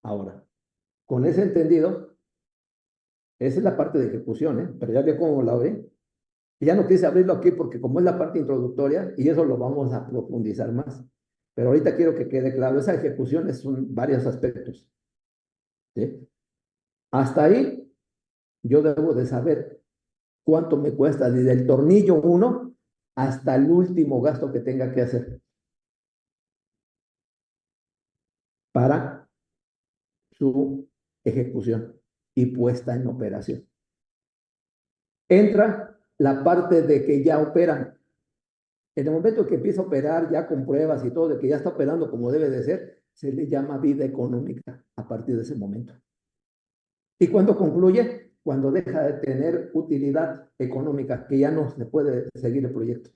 Ahora, con ese entendido, esa es la parte de ejecución, ¿eh? Pero ya ve cómo la ve. Y ya no quise abrirlo aquí porque como es la parte introductoria y eso lo vamos a profundizar más. Pero ahorita quiero que quede claro, esa ejecución son varios aspectos. ¿Sí? Hasta ahí yo debo de saber cuánto me cuesta desde el tornillo 1 hasta el último gasto que tenga que hacer para su ejecución y puesta en operación. Entra la parte de que ya operan. En el momento que empieza a operar ya con pruebas y todo, de que ya está operando como debe de ser, se le llama vida económica a partir de ese momento. ¿Y cuando concluye? Cuando deja de tener utilidad económica, que ya no se puede seguir el proyecto.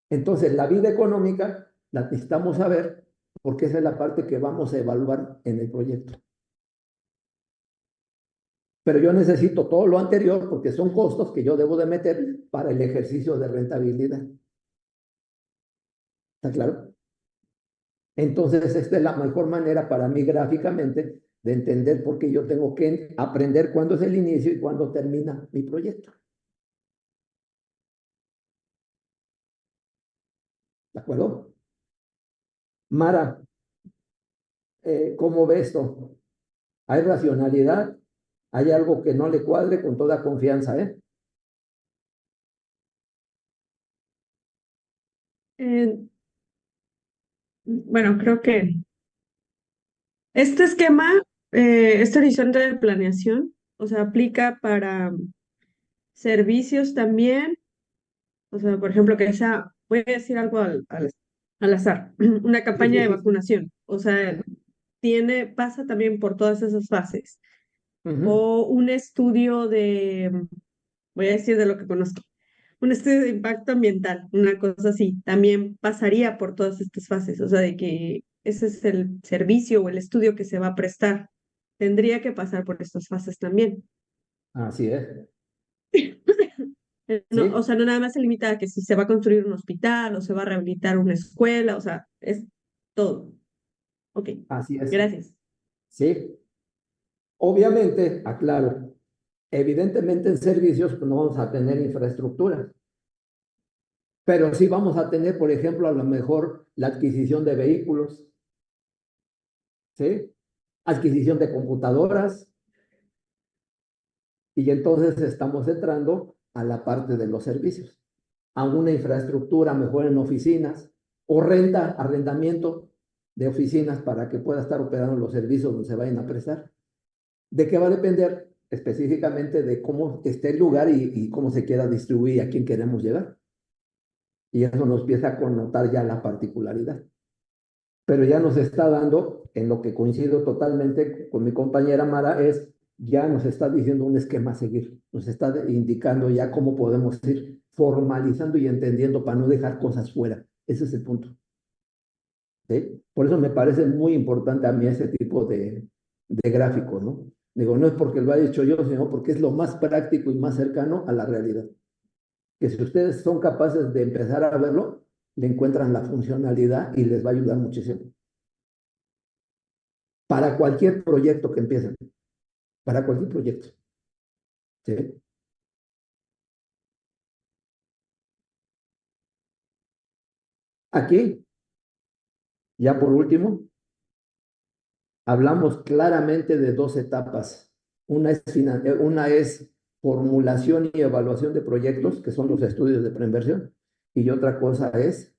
Entonces, la vida económica la necesitamos saber porque esa es la parte que vamos a evaluar en el proyecto. Pero yo necesito todo lo anterior porque son costos que yo debo de meter para el ejercicio de rentabilidad. ¿Está claro? Entonces, esta es la mejor manera para mí gráficamente de entender por qué yo tengo que aprender cuándo es el inicio y cuándo termina mi proyecto. ¿De acuerdo? Mara, ¿cómo ves esto? hay racionalidad, hay algo que no le cuadre con toda confianza, ¿eh? Eh, bueno, creo que este esquema, este horizonte de planeación, o sea, aplica para servicios también, o sea, por ejemplo, que sea, voy a decir algo al azar, una Sí, campaña sí, de sí. vacunación, o sea, pasa también por todas esas fases, Ujú. o un estudio voy a decir de lo que conozco, un estudio de impacto ambiental, una cosa así, también pasaría por todas estas fases, o sea, de que ese es el servicio o el estudio que se va a prestar, tendría que pasar por estas fases también. Así es. No, o Sí, sea, no nada más se limita a que si se va a construir un hospital o se va a rehabilitar una escuela, o sea, es todo. Ok, así es. gracias. Sí. Obviamente, aclaro, evidentemente en servicios pues, no vamos a tener infraestructura, pero sí vamos a tener, por ejemplo, a lo mejor la adquisición de vehículos, ¿sí? Adquisición de computadoras, y entonces estamos entrando a la parte de los servicios, a una infraestructura mejor en oficinas o renta, arrendamiento de oficinas para que pueda estar operando los servicios donde se vayan a prestar. ¿De qué va a depender? Específicamente de cómo esté el lugar y cómo se quiera distribuir y a quién queremos llegar. Y eso nos empieza a connotar ya la particularidad. Pero ya nos está dando, en lo que coincido totalmente con mi compañera Mara, es ya nos está diciendo un esquema a seguir, nos está indicando ya cómo podemos ir formalizando y entendiendo para no dejar cosas fuera. Ese es el punto. ¿Sí? Por eso me parece muy importante a mí ese tipo de gráficos, ¿no? Digo, no es porque lo haya hecho yo, sino porque es lo más práctico y más cercano a la realidad. Que si ustedes son capaces de empezar a verlo, le encuentran la funcionalidad y les va a ayudar muchísimo. Para cualquier proyecto que empiecen, para cualquier proyecto. ¿Sí? Aquí, ya por último, hablamos claramente de dos etapas. Una es formulación y evaluación de proyectos, que son los estudios de preinversión, y otra cosa es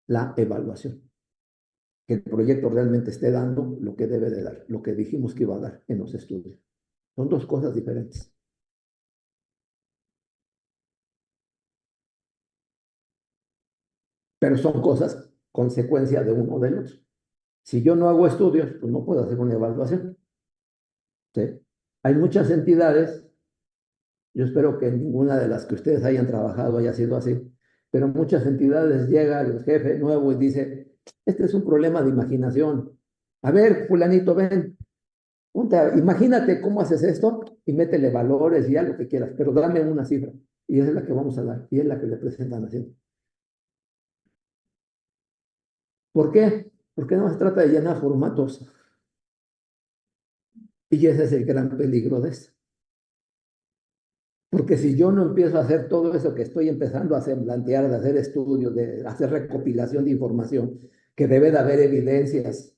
la evaluación, que el proyecto realmente esté dando lo que debe de dar, lo que dijimos que iba a dar en los estudios. Son dos cosas diferentes, pero son cosas consecuencia de uno del otro. Si yo no hago estudios, pues no puedo hacer una evaluación. ¿Sí? Hay muchas entidades, yo espero que ninguna de las que ustedes hayan trabajado haya sido así, pero muchas entidades llega el jefe nuevo y dice, este es un problema de imaginación. A ver, fulanito, ven, imagínate cómo haces esto y métele valores y ya lo que quieras, pero dame una cifra. Y esa es la que vamos a dar, y es la que le presentan así. ¿Por qué? Porque no se trata de llenar formatos. Y ese es el gran peligro de esto. Porque si yo no empiezo a hacer todo eso que estoy empezando a hacer, plantear, de hacer estudios, de hacer recopilación de información, que debe de haber evidencias,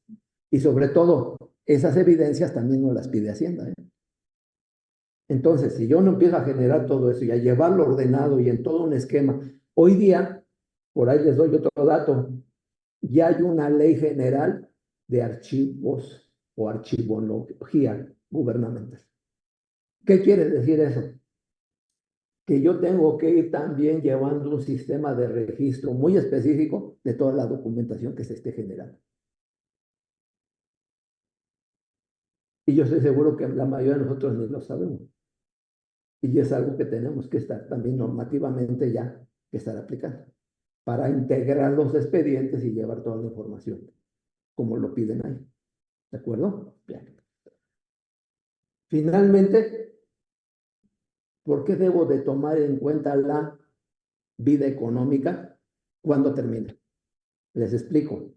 y sobre todo, esas evidencias también nos las pide Hacienda, ¿eh? Entonces, si yo no empiezo a generar todo eso y a llevarlo ordenado y en todo un esquema, hoy día, por ahí les doy otro dato, ya hay una ley general de archivos o archivología gubernamental. ¿Qué quiere decir eso? Que yo tengo que ir también llevando un sistema de registro muy específico de toda la documentación que se esté generando. Y yo estoy seguro que la mayoría de nosotros ni lo sabemos. Y es algo que tenemos que estar también normativamente ya que estar aplicando para integrar los expedientes y llevar toda la información como lo piden ahí. ¿De acuerdo? Bien. Finalmente, ¿por qué debo de tomar en cuenta la vida económica cuando termine? Les explico.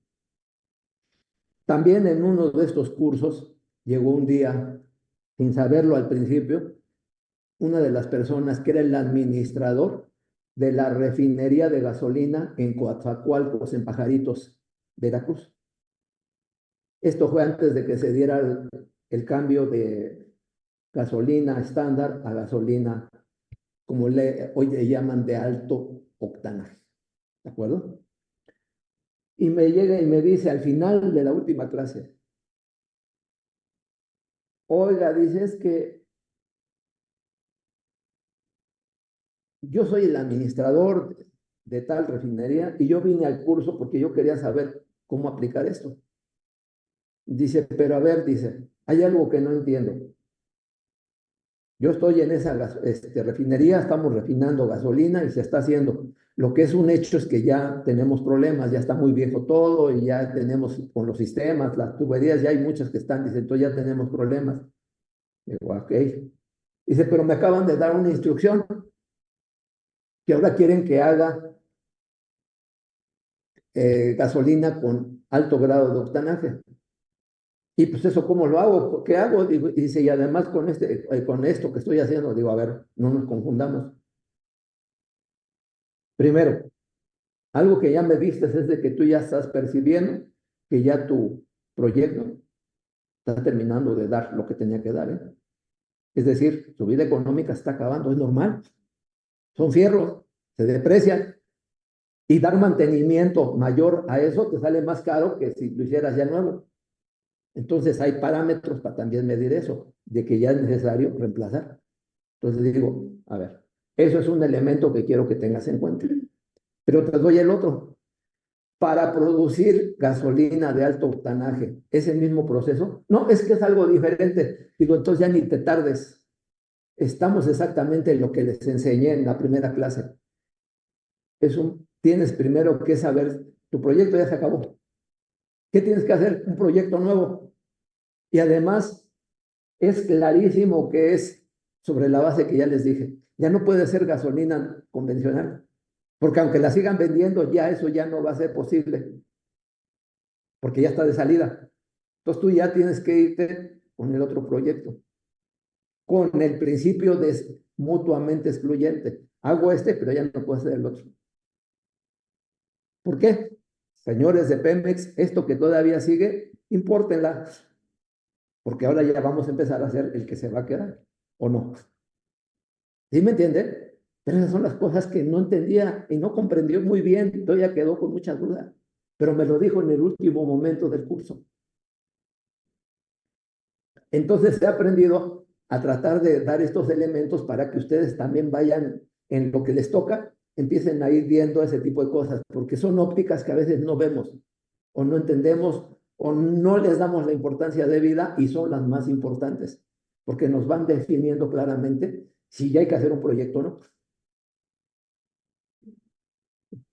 También en uno de estos cursos llegó un día, sin saberlo al principio, una de las personas que era el administrador de la refinería de gasolina en Coatzacoalcos, en Pajaritos, Veracruz. Esto fue antes de que se diera el cambio de gasolina estándar a gasolina, como hoy le llaman, de alto octanaje. ¿De acuerdo? Y me llega y me dice al final de la última clase, oiga, dice, es que yo soy el administrador de tal refinería y yo vine al curso porque yo quería saber cómo aplicar esto. Dice, pero a ver, dice, hay algo que no entiendo. Yo estoy en esa refinería, estamos refinando gasolina y se está haciendo. Lo que es un hecho es que ya tenemos problemas, ya está muy viejo todo y ya tenemos con los sistemas, las tuberías, ya hay muchas que están, dice, entonces ya tenemos problemas. Digo, ok. Dice, pero me acaban de dar una instrucción que ahora quieren que haga gasolina con alto grado de octanaje. Y pues eso, ¿cómo lo hago? ¿Qué hago? Digo, y dice, y además con esto que estoy haciendo, digo, a ver, no nos confundamos. Primero, algo que ya me viste es de que tú ya estás percibiendo que ya tu proyecto está terminando de dar lo que tenía que dar, ¿eh? Es decir, su vida económica está acabando, es normal. Son fierros, se deprecian. Y dar mantenimiento mayor a eso te sale más caro que si lo hicieras ya nuevo. Entonces hay parámetros para también medir eso, de que ya es necesario reemplazar. Entonces digo, a ver, eso es un elemento que quiero que tengas en cuenta. Pero te doy el otro. Para producir gasolina de alto octanaje, ¿es el mismo proceso? No, es que es algo diferente. Digo, entonces ya ni te tardes. Estamos exactamente en lo que les enseñé en la primera clase. Tienes primero que saber, tu proyecto ya se acabó. ¿Qué tienes que hacer? Un proyecto nuevo. Y además, es clarísimo que es sobre la base que ya les dije. Ya no puede ser gasolina convencional, porque aunque la sigan vendiendo, ya eso ya no va a ser posible, porque ya está de salida. Entonces tú ya tienes que irte con el otro proyecto, con el principio de mutuamente excluyente. Hago pero ya no puedo hacer el otro. ¿Por qué? Señores de Pemex, esto que todavía sigue, impórtenla, porque ahora ya vamos a empezar a hacer el que se va a quedar, ¿o no? ¿Sí me entiende? Pero esas son las cosas que no entendía y no comprendió muy bien, todavía quedó con muchas dudas, pero me lo dijo en el último momento del curso. Entonces he aprendido a tratar de dar estos elementos para que ustedes también vayan en lo que les toca, empiecen a ir viendo ese tipo de cosas, porque son ópticas que a veces no vemos o no entendemos o no les damos la importancia debida y son las más importantes, porque nos van definiendo claramente si ya hay que hacer un proyecto o no.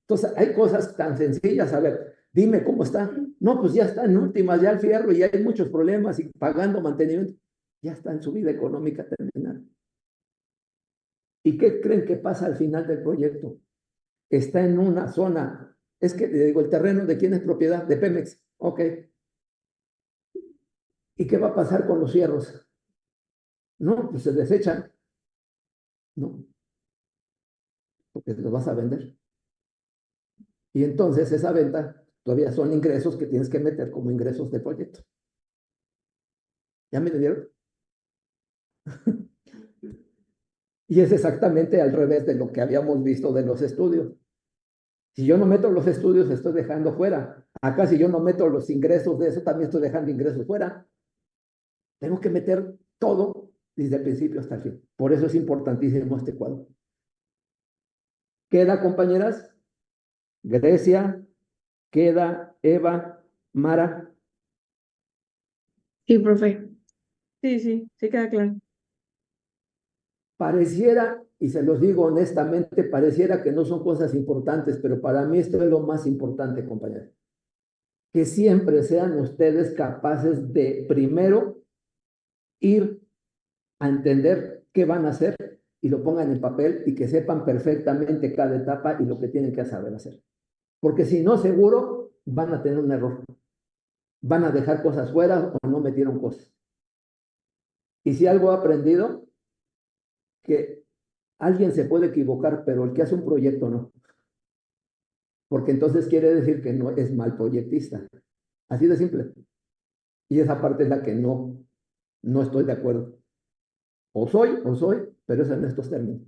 Entonces, hay cosas tan sencillas, a ver, dime cómo está. No, pues ya está en últimas, ya el fierro, ya hay muchos problemas y pagando mantenimiento, ya está en su vida económica terminal. ¿Y qué creen que pasa al final del proyecto? Está en una zona, es que le digo, el terreno de quién es propiedad, de Pemex, ok. ¿Y qué va a pasar con los fierros? No, pues se desechan, no, porque los vas a vender. Y entonces esa venta todavía son ingresos que tienes que meter como ingresos de proyecto. ¿Ya me entendieron? Y es exactamente al revés de lo que habíamos visto de los estudios. Si yo no meto los estudios, estoy dejando fuera. Acá si yo no meto los ingresos de eso, también estoy dejando ingresos fuera. Tengo que meter todo desde el principio hasta el fin. Por eso es importantísimo este cuadro. ¿Queda, compañeras? Grecia, queda Eva, Mara. Sí, profe. Sí queda claro. Pareciera, y se los digo honestamente, pareciera que no son cosas importantes, pero para mí esto es lo más importante, compañeros. Que siempre sean ustedes capaces de primero ir a entender qué van a hacer y lo pongan en papel y que sepan perfectamente cada etapa y lo que tienen que saber hacer. Porque si no, seguro van a tener un error. Van a dejar cosas fuera o no metieron cosas. Y si algo he aprendido, que alguien se puede equivocar, pero el que hace un proyecto no. Porque entonces quiere decir que no es mal proyectista. Así de simple. Y esa parte es la que no estoy de acuerdo. O soy, pero es en estos términos.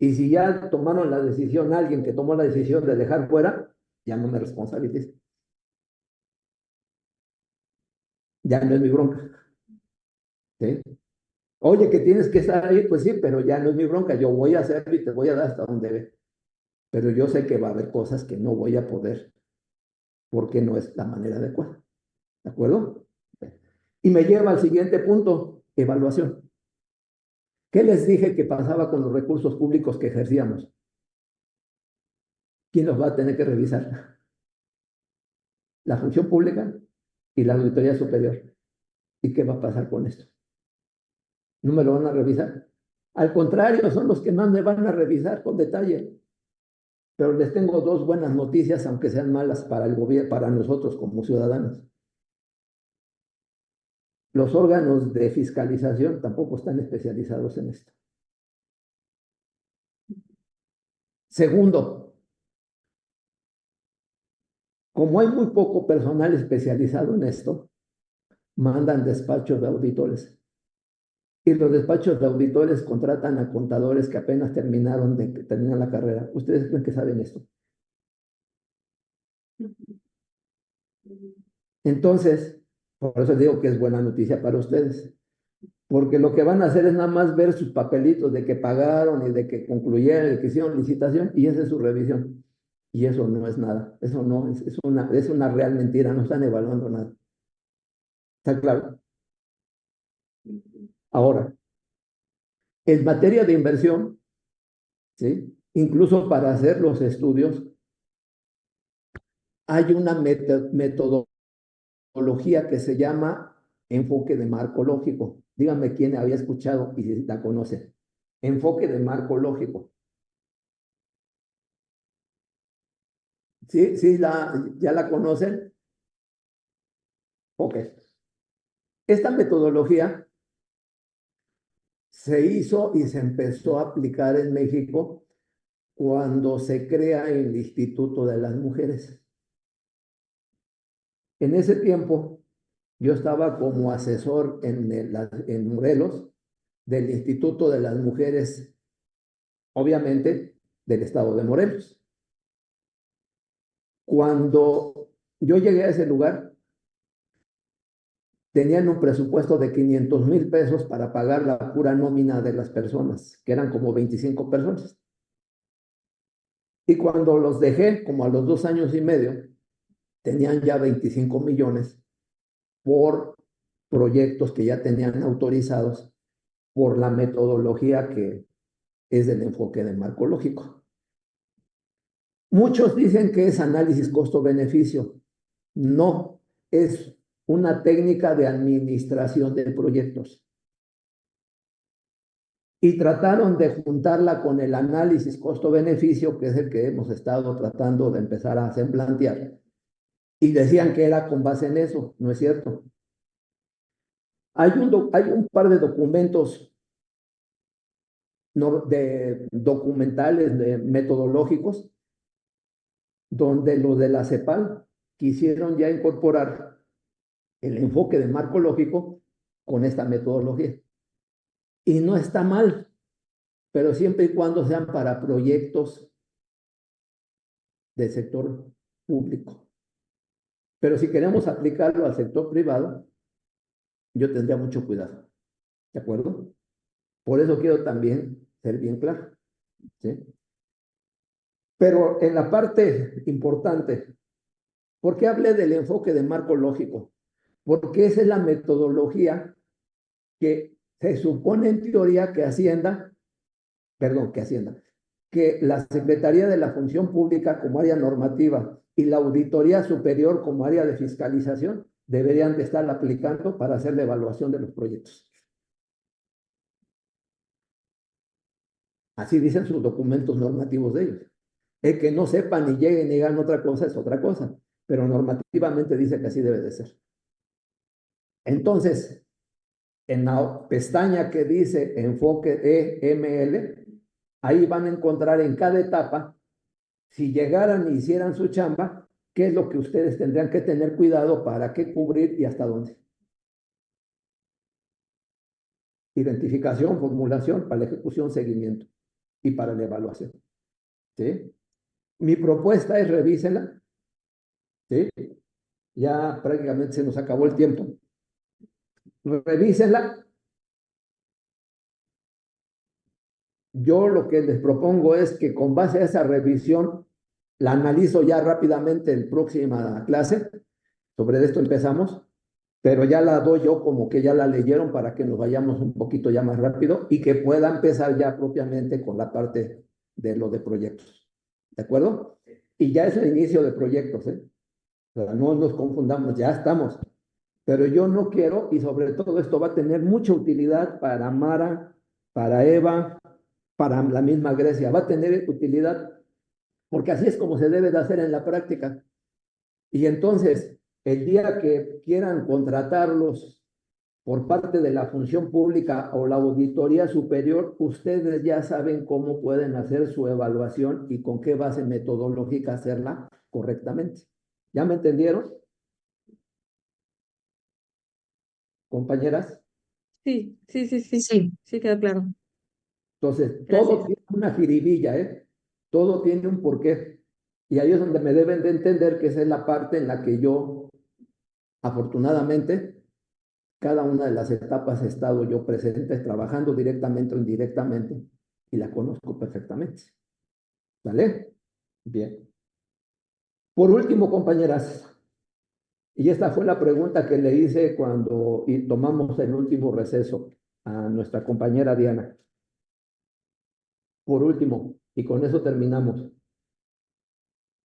Y si ya tomaron la decisión, alguien que tomó la decisión de dejar fuera, ya no me responsabilice. Ya no es mi bronca. ¿Sí? Oye, que tienes que estar ahí, pues sí, pero ya no es mi bronca. Yo voy a hacerlo y te voy a dar hasta donde ve. Pero yo sé que va a haber cosas que no voy a poder porque no es la manera adecuada. ¿De acuerdo? Y me lleva al siguiente punto, evaluación. ¿Qué les dije que pasaba con los recursos públicos que ejercíamos? ¿Quién los va a tener que revisar? La función pública y la auditoría superior. ¿Y qué va a pasar con esto? ¿No me lo van a revisar? Al contrario, son los que más me van a revisar con detalle. Pero les tengo dos buenas noticias, aunque sean malas para el gobierno, para nosotros como ciudadanos. Los órganos de fiscalización tampoco están especializados en esto. Segundo, como hay muy poco personal especializado en esto, mandan despachos de auditores. Y los despachos de auditores contratan a contadores que apenas terminaron la carrera. ¿Ustedes creen que saben esto? Entonces, por eso digo que es buena noticia para ustedes, porque lo que van a hacer es nada más ver sus papelitos de que pagaron y de que concluyeron, de que hicieron licitación, y esa es su revisión. Y eso no es nada, eso no es una real mentira, no están evaluando nada. ¿Está claro? Ahora, en materia de inversión, ¿sí? Incluso para hacer los estudios, hay una metodología que se llama enfoque de marco lógico. Díganme quién había escuchado y si la conoce. Enfoque de marco lógico. ¿Sí? ¿Sí ya la conocen? Ok. Esta metodología se hizo y se empezó a aplicar en México cuando se crea el Instituto de las Mujeres. En ese tiempo, yo estaba como asesor en Morelos del Instituto de las Mujeres, obviamente, del estado de Morelos. Cuando yo llegué a ese lugar, tenían un presupuesto de 500,000 pesos para pagar la pura nómina de las personas, que eran como 25 personas. Y cuando los dejé, como a los 2 años y medio, tenían ya 25 millones por proyectos que ya tenían autorizados por la metodología que es del enfoque de marco lógico. Muchos dicen que es análisis costo-beneficio. No, es una técnica de administración de proyectos. Y trataron de juntarla con el análisis costo-beneficio, que es el que hemos estado tratando de empezar a hacer plantear. Y decían que era con base en eso, no es cierto. Hay un par de documentos documentales, metodológicos, donde los de la CEPAL quisieron ya incorporar el enfoque de marco lógico con esta metodología. Y no está mal, pero siempre y cuando sean para proyectos del sector público. Pero si queremos aplicarlo al sector privado, yo tendría mucho cuidado. ¿De acuerdo? Por eso quiero también ser bien claro. ¿Sí? Pero en la parte importante, ¿por qué hablé del enfoque de marco lógico? Porque esa es la metodología que se supone en teoría que que la Secretaría de la Función Pública como área normativa y la Auditoría Superior como área de fiscalización deberían de estar aplicando para hacer la evaluación de los proyectos. Así dicen sus documentos normativos de ellos. El que no sepan y lleguen y digan otra cosa es otra cosa, pero normativamente dice que así debe de ser. Entonces, en la pestaña que dice enfoque EML, ahí van a encontrar en cada etapa, si llegaran y hicieran su chamba, qué es lo que ustedes tendrían que tener cuidado para qué cubrir y hasta dónde. identificación, formulación, para la ejecución, seguimiento y para la evaluación. ¿Sí? Mi propuesta es revísenla. ¿Sí? Ya prácticamente se nos acabó el tiempo. Revísenla. Yo lo que les propongo es que con base a esa revisión, la analizo ya rápidamente en próxima clase. Sobre esto empezamos, pero ya la doy yo como que ya la leyeron para que nos vayamos un poquito ya más rápido y que pueda empezar ya propiamente con la parte de lo de proyectos. ¿De acuerdo? Y ya es el inicio de proyectos, ¿eh? O sea, no nos confundamos, ya estamos. Pero yo no quiero, y sobre todo esto va a tener mucha utilidad para Mara, para Eva, para la misma Grecia. Va a tener utilidad porque así es como se debe de hacer en la práctica. Y entonces, el día que quieran contratarlos por parte de la función pública o la auditoría superior, ustedes ya saben cómo pueden hacer su evaluación y con qué base metodológica hacerla correctamente. ¿Ya me entendieron, compañeras? Sí, Sí. sí queda claro. Entonces, todo Gracias. tiene una jiribilla, ¿eh? Todo tiene un porqué. Y ahí es donde me deben de entender que esa es la parte en la que yo, afortunadamente, cada una de las etapas he estado yo presente, trabajando directamente o indirectamente, y la conozco perfectamente. ¿Vale? Bien. Por último, compañeras, y esta fue la pregunta que le hice cuando tomamos el último receso a nuestra compañera Diana. Por último, y con eso terminamos.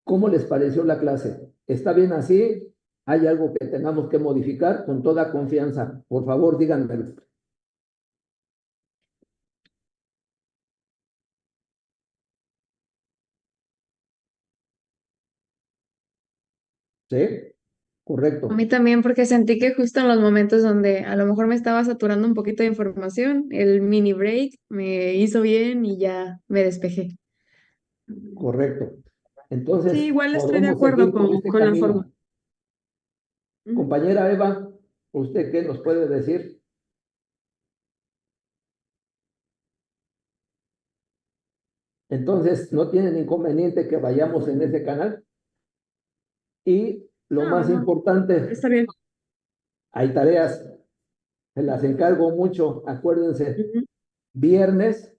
¿Cómo les pareció la clase? ¿Está bien así? ¿Hay algo que tengamos que modificar? Con toda confianza. Por favor, díganmelo. ¿Sí? A Correcto. mí también, porque sentí que justo en los momentos donde a lo mejor me estaba saturando un poquito de información, el mini break me hizo bien y ya me despejé. Correcto. Sí, Entonces, igual estoy de podemos acuerdo seguir por este con la forma. camino. Ujú. Compañera Eva, ¿usted qué nos puede decir? Entonces, ¿no tienen inconveniente que vayamos en ese canal? Y lo No, más no, importante, está bien. hay tareas, se las encargo mucho, acuérdense, Ujú. viernes,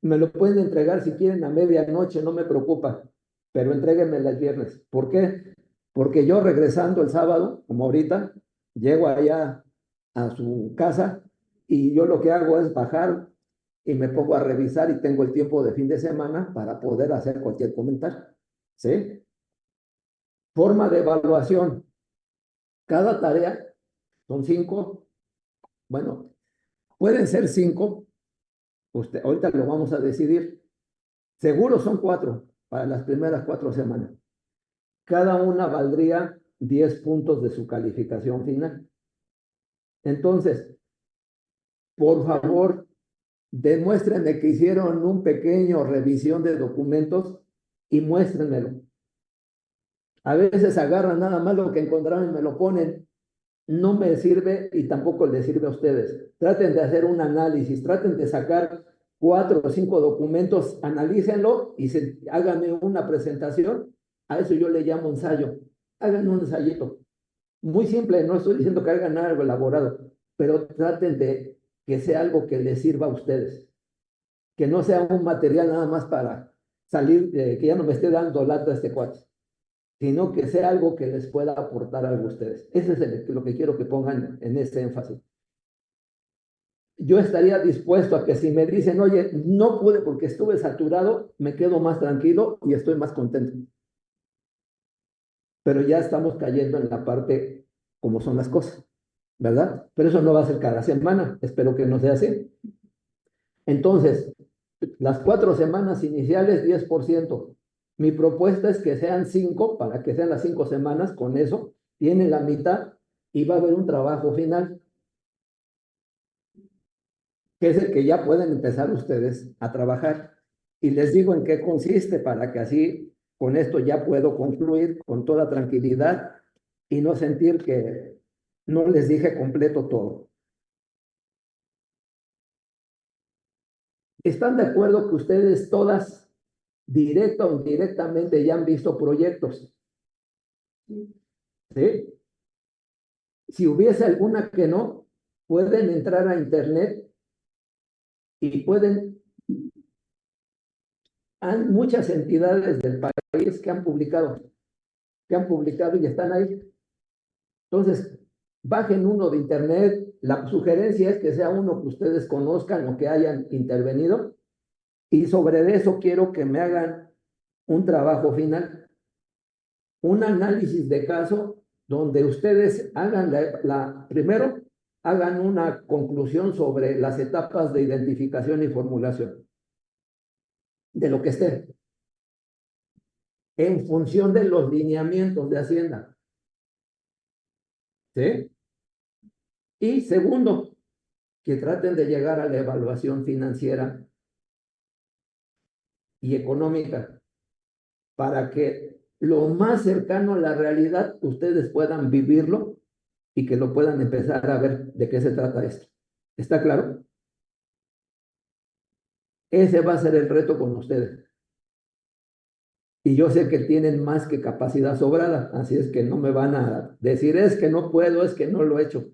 me lo pueden entregar si quieren a medianoche, no me preocupa, pero entréguenmela el viernes. ¿Por qué? Porque yo regresando el sábado, como ahorita, llego allá a su casa y yo lo que hago es bajar y me pongo a revisar y tengo el tiempo de fin de semana para poder hacer cualquier comentario. ¿Sí? Forma de evaluación. Cada tarea son 5. Bueno, pueden ser 5. Usted, ahorita lo vamos a decidir. Seguro son 4 para las primeras 4 semanas. Cada una valdría 10 puntos de su calificación final. Entonces, por favor, demuéstrenme que hicieron un pequeño revisión de documentos y muéstrenmelo. A veces agarran nada más lo que encontraron y me lo ponen. No me sirve y tampoco les sirve a ustedes. Traten de hacer un análisis, traten de sacar 4 o 5 documentos, analícenlo y háganme una presentación. A eso yo le llamo ensayo. Hagan un ensayito. Muy simple, no estoy diciendo que hagan algo elaborado, pero traten de que sea algo que les sirva a ustedes. Que no sea un material nada más para salir, que ya no me esté dando lata este cuate, sino que sea algo que les pueda aportar algo a ustedes. Ese es lo que quiero que pongan en este énfasis. Yo estaría dispuesto a que si me dicen, oye, no pude porque estuve saturado, me quedo más tranquilo y estoy más contento. Pero ya estamos cayendo en la parte como son las cosas, ¿verdad? Pero eso no va a ser cada semana, espero que no sea así. Entonces, las 4 semanas iniciales, 10%. Mi propuesta es que sean 5, para que sean las 5 semanas, con eso tienen la mitad y va a haber un trabajo final, que es el que ya pueden empezar ustedes a trabajar. Y les digo en qué consiste para que así con esto ya puedo concluir con toda tranquilidad y no sentir que no les dije completo todo. ¿Están de acuerdo que ustedes todas, directa o indirectamente, ya han visto proyectos? ¿Sí? Si hubiese alguna que no, pueden entrar a internet y hay muchas entidades del país que han publicado y están ahí. Entonces, bajen uno de internet. La sugerencia es que sea uno que ustedes conozcan o que hayan intervenido. Y sobre eso quiero que me hagan un trabajo final, un análisis de caso donde ustedes hagan primero, hagan una conclusión sobre las etapas de identificación y formulación de lo que esté, en función de los lineamientos de Hacienda. ¿Sí? Y segundo, que traten de llegar a la evaluación financiera y económica para que lo más cercano a la realidad ustedes puedan vivirlo y que lo puedan empezar a ver de qué se trata esto. ¿Está claro? Ese va a ser el reto con ustedes. Y yo sé que tienen más que capacidad sobrada, así es que no me van a decir, es que no puedo, es que no lo he hecho.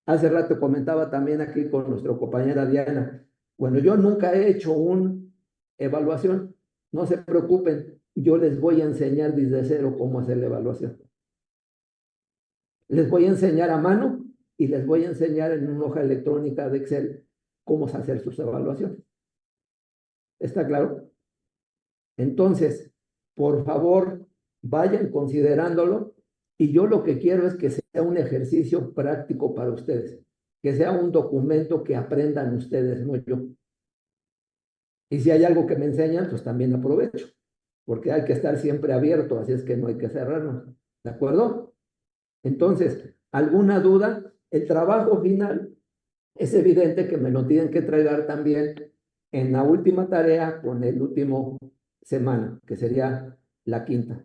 Hace rato comentaba también aquí con nuestra compañera Diana, bueno, yo nunca he hecho una evaluación, no se preocupen, yo les voy a enseñar desde cero cómo hacer la evaluación. Les voy a enseñar a mano y les voy a enseñar en una hoja electrónica de Excel cómo hacer sus evaluaciones. ¿Está claro? Entonces, por favor, vayan considerándolo y yo lo que quiero es que sea un ejercicio práctico para ustedes, que sea un documento que aprendan ustedes, no yo. Y si hay algo que me enseñan, pues también aprovecho, porque hay que estar siempre abierto, así es que no hay que cerrarnos. ¿De acuerdo? Entonces, ¿alguna duda? El trabajo final es evidente que me lo tienen que entregar también en la última tarea con el último semana, que sería la quinta,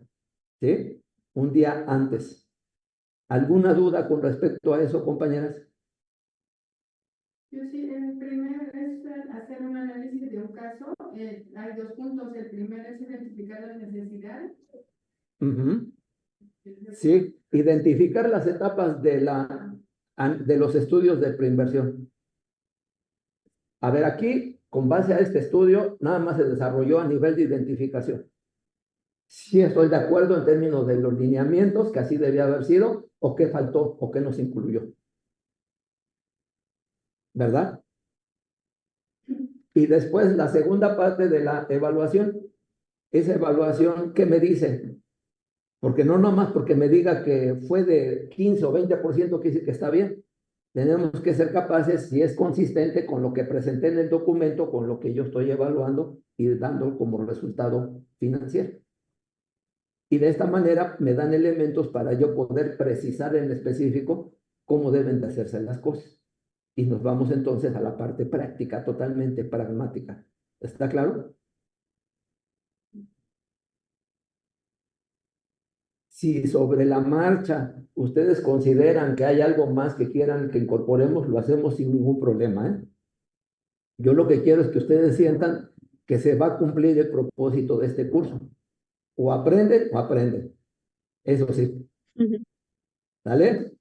¿sí? Un día antes. ¿Alguna duda con respecto a eso, compañeras? Yo sí, el primero es hacer un análisis de un caso. Hay dos puntos. El primero es identificar las necesidades. Sí, identificar las etapas de los estudios de preinversión. A ver, aquí, con base a este estudio, nada más se desarrolló a nivel de identificación. Sí estoy de acuerdo en términos de los lineamientos, que así debía haber sido, o qué faltó, o qué nos incluyó. ¿Verdad? Y después la segunda parte de la evaluación, esa evaluación, ¿qué me dice? Porque no nomás porque me diga que fue de 15 o 20% que dice que está bien. Tenemos que ser capaces, si es consistente con lo que presenté en el documento, con lo que yo estoy evaluando y dando como resultado financiero. Y de esta manera me dan elementos para yo poder precisar en específico cómo deben de hacerse las cosas. Y nos vamos entonces a la parte práctica, totalmente pragmática. ¿Está claro? Si sobre la marcha ustedes consideran que hay algo más que quieran que incorporemos, lo hacemos sin ningún problema, ¿eh? Yo lo que quiero es que ustedes sientan que se va a cumplir el propósito de este curso. O aprenden o aprenden. Eso sí. ¿Sale?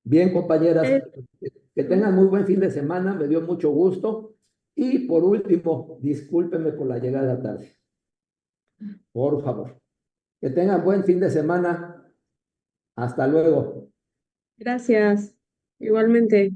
Bien, compañeras, Eh, que tengan muy buen fin de semana. Me dio mucho gusto. Y por último, discúlpenme por la llegada tarde. Por favor. Que tengan buen fin de semana. Hasta luego. Gracias. Igualmente.